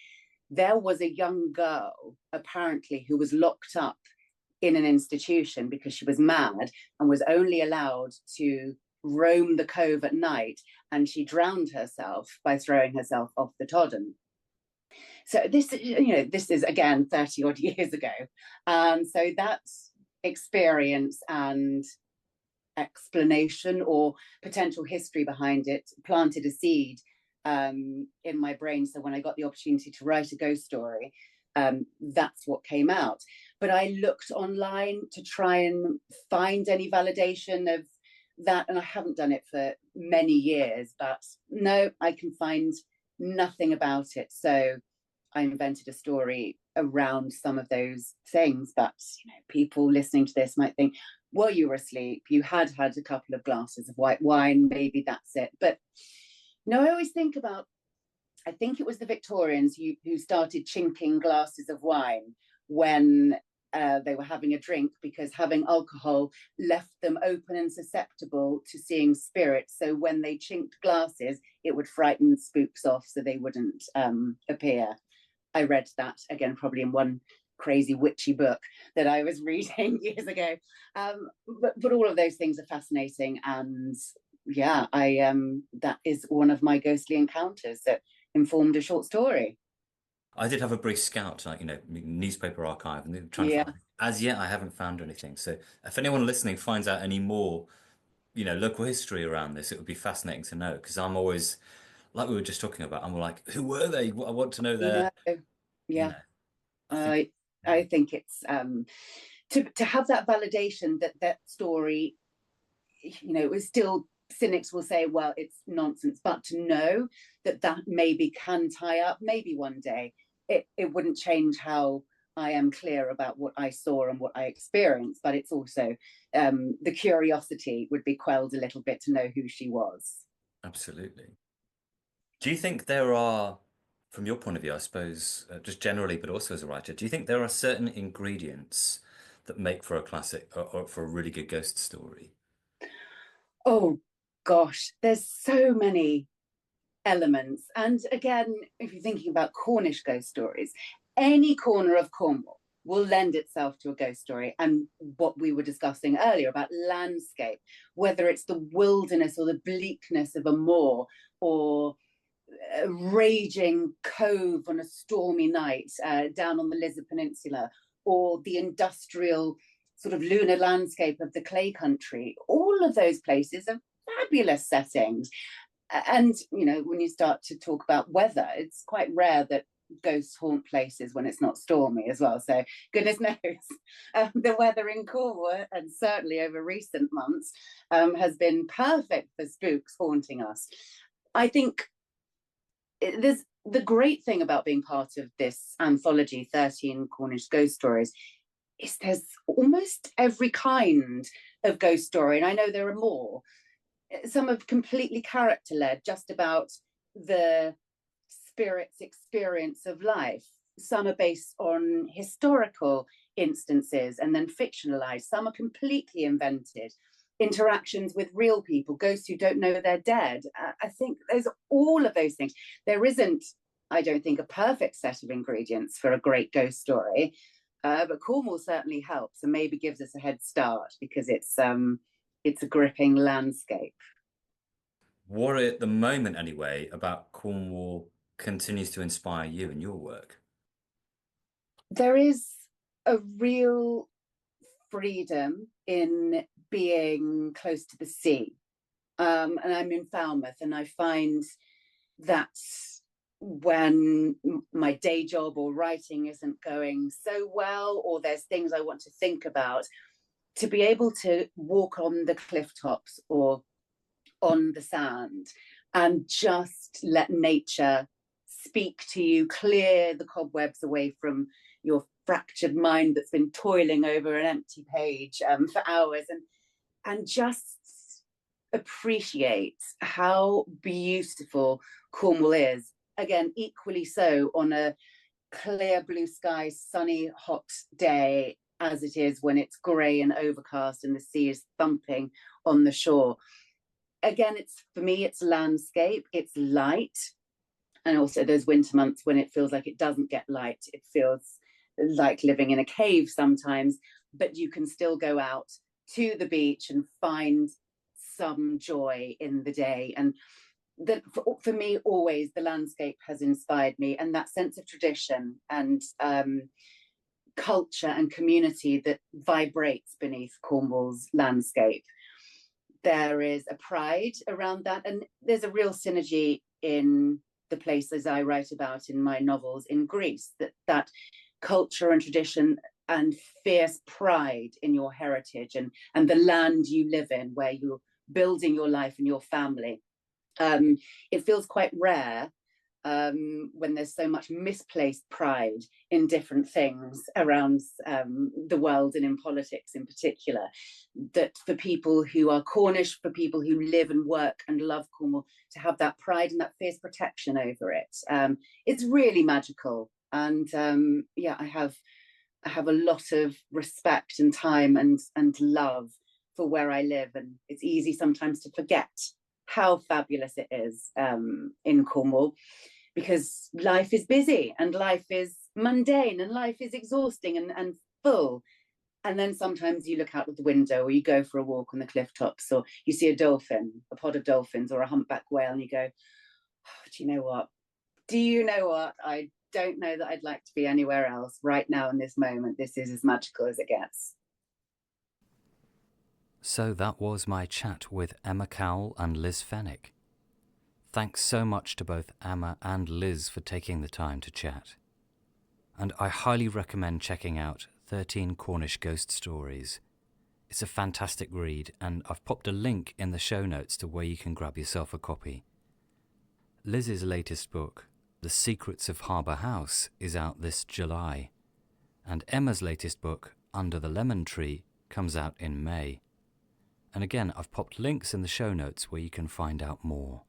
there was a young girl, apparently, who was locked up in an institution because she was mad and was only allowed to roam the cove at night, and she drowned herself by throwing herself off the Todden. So this, this is again 30 odd years ago. And so that experience and explanation or potential history behind it planted a seed in my brain. So when I got the opportunity to write a ghost story, that's what came out. But I looked online to try and find any validation of that, and I haven't done it for many years, but no, I can find nothing about it. So I invented a story around some of those things. But people listening to this might think, well, you were asleep, you had a couple of glasses of white wine, maybe that's it. But I always think about, I think it was the Victorians who started chinking glasses of wine when they were having a drink, because having alcohol left them open and susceptible to seeing spirits. So when they chinked glasses, it would frighten spooks off so they wouldn't appear. I read that again, probably in one crazy witchy book that I was reading years ago. But all of those things are fascinating. And yeah, that is one of my ghostly encounters that informed a short story. I did have a brief scout, newspaper archive, and trying to find. As yet, I haven't found anything. So, if anyone listening finds out any more, local history around this, it would be fascinating to know. Because I'm always, like we were just talking about, I'm like, who were they? I want to know their. Yeah, I think it's to have that validation that story. It was still. Cynics will say, well, it's nonsense, but to know that maybe can tie up, maybe one day, it wouldn't change how I am clear about what I saw and what I experienced, but it's also the curiosity would be quelled a little bit to know who she was. Absolutely. Do you think there are, from your point of view, I suppose, just generally, but also as a writer, do you think there are certain ingredients that make for a classic or for a really good ghost story? Oh, gosh, there's so many elements. And again, if you're thinking about Cornish ghost stories, any corner of Cornwall will lend itself to a ghost story. And what we were discussing earlier about landscape, whether it's the wilderness or the bleakness of a moor, or a raging cove on a stormy night down on the Lizard Peninsula, or the industrial sort of lunar landscape of the clay country. All of those places are fabulous settings. And, you know, when you start to talk about weather, it's quite rare that ghosts haunt places when it's not stormy as well. So goodness knows, the weather in Cornwall, and certainly over recent months, has been perfect for spooks haunting us. I think there's the great thing about being part of this anthology, 13 Cornish Ghost Stories, is there's almost every kind of ghost story. And I know there are more. Some are completely character-led, just about the spirit's experience of life. Some are based on historical instances and then fictionalized. Some are completely invented. Interactions with real people, ghosts who don't know they're dead. I think there's all of those things. There isn't, I don't think, a perfect set of ingredients for a great ghost story, but Cornwall certainly helps and maybe gives us a head start because it's a gripping landscape. What at the moment, anyway, about Cornwall continues to inspire you in your work? There is a real freedom in being close to the sea. And I'm in Falmouth, and I find that when my day job or writing isn't going so well, or there's things I want to think about, to be able to walk on the cliff tops or on the sand and just let nature speak to you, clear the cobwebs away from your fractured mind that's been toiling over an empty page for hours, and just appreciate how beautiful Cornwall is. Again, equally so on a clear blue sky, sunny, hot day, as it is when it's grey and overcast and the sea is thumping on the shore. Again, for me, it's landscape, it's light. And also those winter months when it feels like it doesn't get light, it feels like living in a cave sometimes, but you can still go out to the beach and find some joy in the day. And for me, always the landscape has inspired me, and that sense of tradition and culture and community that vibrates beneath Cornwall's landscape. There is a pride around that, and there's a real synergy in the places I write about in my novels in Greece, that culture and tradition and fierce pride in your heritage and the land you live in, where you're building your life and your family. It feels quite rare when there's so much misplaced pride in different things around the world and in politics in particular, that for people who are Cornish, for people who live and work and love Cornwall, to have that pride and that fierce protection over it, it's really magical. And yeah, I have a lot of respect and time and love for where I live, and it's easy sometimes to forget how fabulous it is in Cornwall, because life is busy and life is mundane and life is exhausting and full. And then sometimes you look out of the window, or you go for a walk on the cliff tops, or you see a dolphin, a pod of dolphins, or a humpback whale, and you go, oh, do you know what? I don't know that I'd like to be anywhere else right now in this moment. This is as magical as it gets. So that was my chat with Emma Cowell and Liz Fenwick. Thanks so much to both Emma and Liz for taking the time to chat. And I highly recommend checking out 13 Cornish Ghost Stories. It's a fantastic read, and I've popped a link in the show notes to where you can grab yourself a copy. Liz's latest book, The Secrets of Harbour House, is out this July, and Emma's latest book, Under the Lemon Tree, comes out in May. And again, I've popped links in the show notes where you can find out more.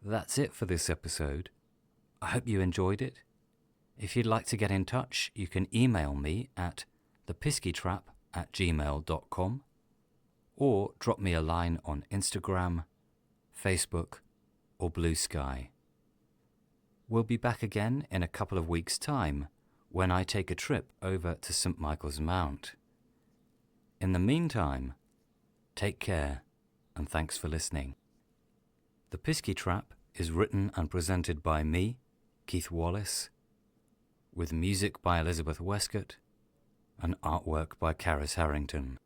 That's it for this episode. I hope you enjoyed it. If you'd like to get in touch, you can email me at thepiskietrap@gmail.com or drop me a line on Instagram, Facebook, or Blue Sky. We'll be back again in a couple of weeks' time when I take a trip over to St. Michael's Mount. In the meantime, take care and thanks for listening. The Piskie Trap is written and presented by me, Keith Wallace, with music by Elizabeth Westcott and artwork by Caris Harrington.